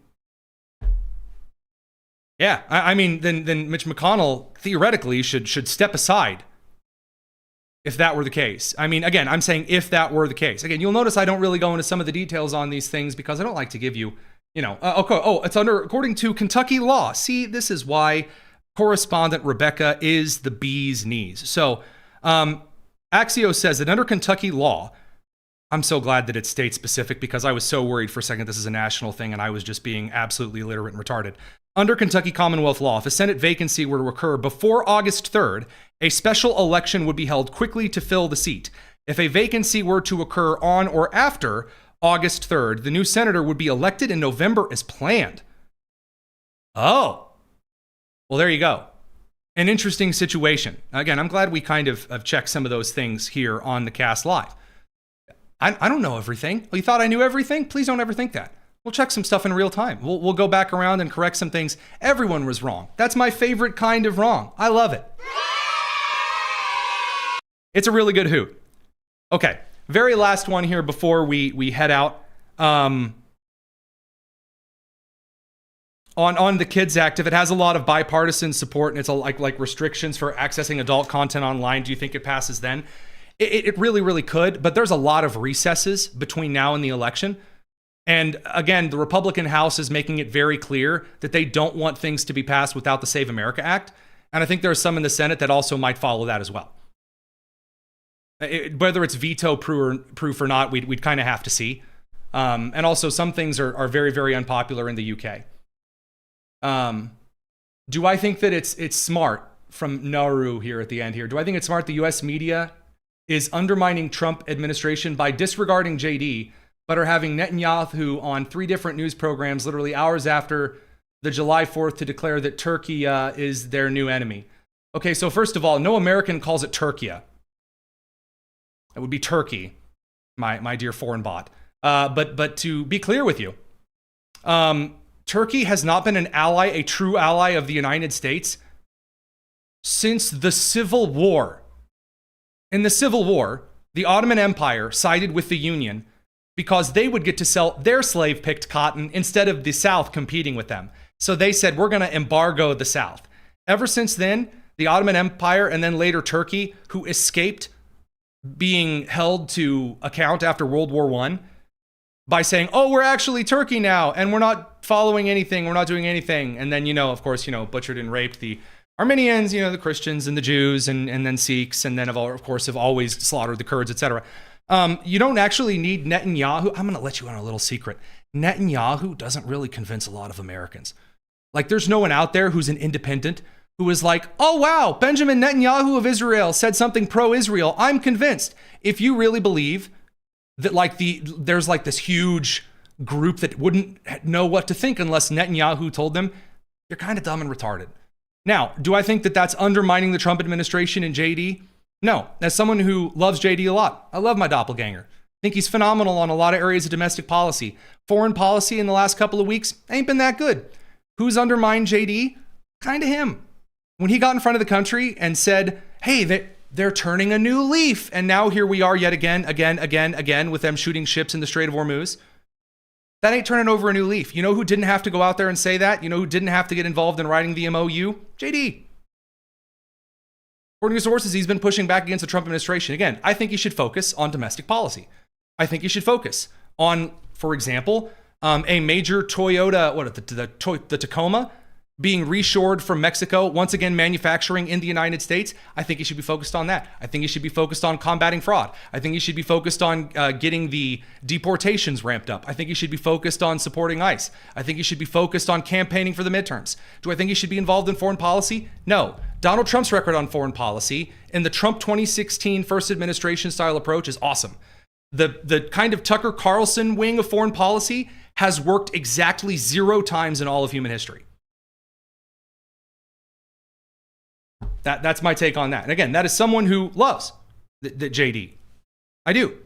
yeah, I mean, then Mitch McConnell theoretically should step aside if that were the case. I mean, again, I'm saying if that were the case. Again, you'll notice I don't really go into some of the details on these things because I don't like to give you, it's according to Kentucky law. See, this is why correspondent Rebecca is the bee's knees. So, Axios says that under Kentucky law, I'm so glad that it's state specific because I was so worried for a second this is a national thing and I was just being absolutely illiterate and retarded. Under Kentucky Commonwealth law, if a Senate vacancy were to occur before August 3rd, a special election would be held quickly to fill the seat. If a vacancy were to occur on or after August 3rd, the new senator would be elected in November as planned. Oh, well, there you go. An interesting situation. Again, I'm glad we kind of have checked some of those things here on the cast live. I don't know everything. Well, you thought I knew everything? Please don't ever think that. We'll check some stuff in real time. We'll go back around and correct some things. Everyone was wrong. That's my favorite kind of wrong. I love it. It's a really good hoot. Okay, very last one here before we head out. On the Kids Act, if it has a lot of bipartisan support and it's like restrictions for accessing adult content online, do you think it passes then? It really, really could, but there's a lot of recesses between now and the election. And again, the Republican House is making it very clear that they don't want things to be passed without the Save America Act. And I think there's some in the Senate that also might follow that as well. Whether it's veto proof or not, we'd kind of have to see. And also some things are very, very unpopular in the UK. Do I think that it's smart, from Nauru here at the end here, do I think it's smart the US media is undermining Trump administration by disregarding JD, but are having Netanyahu on 3 different news programs literally hours after the July 4th to declare that Turkey is their new enemy. Okay, so first of all, no American calls it Turkey. It would be Turkey, my dear foreign bot. But to be clear with you, Turkey has not been an ally, a true ally of the United States since the Civil War. In the Civil War, the Ottoman Empire sided with the Union because they would get to sell their slave-picked cotton instead of the South competing with them. So they said, we're going to embargo the South. Ever since then, the Ottoman Empire and then later Turkey, who escaped being held to account after World War I by saying, oh, we're actually Turkey now, and we're not following anything, we're not doing anything. And then, of course, butchered and raped the Armenians, the Christians and the Jews, and then Sikhs, and then of course have always slaughtered the Kurds, etc. You don't actually need Netanyahu. I'm going to let you on a little secret. Netanyahu doesn't really convince a lot of Americans. Like, there's no one out there who's an independent who is like, oh, wow, Benjamin Netanyahu of Israel said something pro-Israel. I'm convinced. If you really believe that there's this huge group that wouldn't know what to think unless Netanyahu told them, you're kind of dumb and retarded. Now, do I think that that's undermining the Trump administration and JD? No. As someone who loves JD a lot, I love my doppelganger. I think he's phenomenal on a lot of areas of domestic policy. Foreign policy in the last couple of weeks ain't been that good. Who's undermined JD? Kind of him. When he got in front of the country and said, hey, they're turning a new leaf. And now here we are yet again with them shooting ships in the Strait of Hormuz. That ain't turning over a new leaf. You know who didn't have to go out there and say that? You know who didn't have to get involved in writing the MOU? JD. According to sources, he's been pushing back against the Trump administration. Again, I think he should focus on domestic policy. I think he should focus on, for example, a major Toyota, the Tacoma, being reshored from Mexico, once again manufacturing in the United States. I think he should be focused on that. I think he should be focused on combating fraud. I think he should be focused on getting the deportations ramped up. I think he should be focused on supporting ICE. I think he should be focused on campaigning for the midterms. Do I think he should be involved in foreign policy? No. Donald Trump's record on foreign policy and the Trump 2016 first administration style approach is awesome. The kind of Tucker Carlson wing of foreign policy has worked exactly 0 times in all of human history. That's my take on that. And again, that is someone who loves the JD. I do.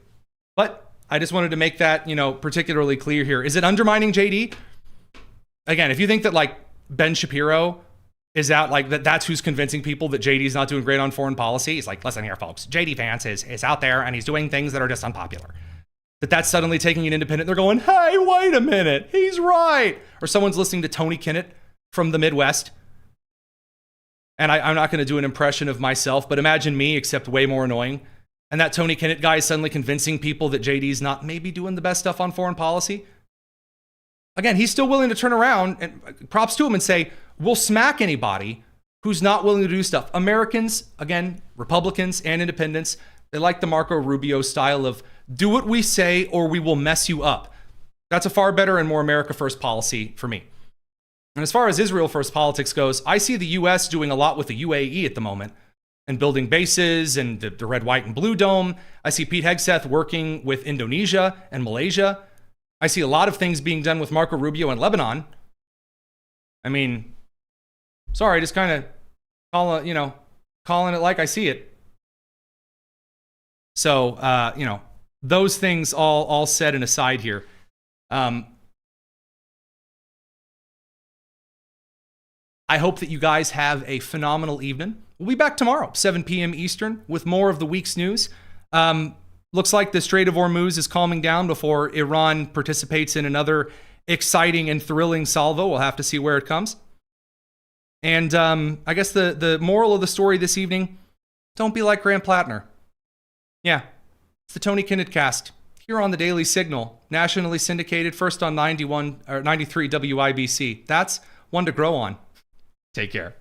But I just wanted to make that, particularly clear here. Is it undermining JD? Again, if you think that Ben Shapiro is out, that's who's convincing people that JD's not doing great on foreign policy. He's like, listen here, folks, JD Vance is out there and he's doing things that are just unpopular. That's suddenly taking an independent. They're going, hey, wait a minute. He's right. Or someone's listening to Tony Kinnett from the Midwest. And I'm not going to do an impression of myself, but imagine me, except way more annoying. And that Tony Kinnett guy is suddenly convincing people that JD's not maybe doing the best stuff on foreign policy. Again, he's still willing to turn around, and props to him, and say, we'll smack anybody who's not willing to do stuff. Americans, again, Republicans and independents, they like the Marco Rubio style of do what we say or we will mess you up. That's a far better and more America first policy for me. And as far as Israel first politics goes, I see the U.S. doing a lot with the UAE at the moment and building bases and the red, white, and blue dome. I see Pete Hegseth working with Indonesia and Malaysia. I see a lot of things being done with Marco Rubio in Lebanon. I mean, sorry, just kind of calling it like I see it. So, those things all said and aside here. I hope that you guys have a phenomenal evening. We'll be back tomorrow, 7 p.m. Eastern, with more of the week's news. Looks like the Strait of Hormuz is calming down before Iran participates in another exciting and thrilling salvo. We'll have to see where it comes. And I guess the moral of the story this evening, don't be like Grant Platner. Yeah, it's the Tony Kinnett Cast here on the Daily Signal, nationally syndicated, first on 93 WIBC. That's one to grow on. Take care.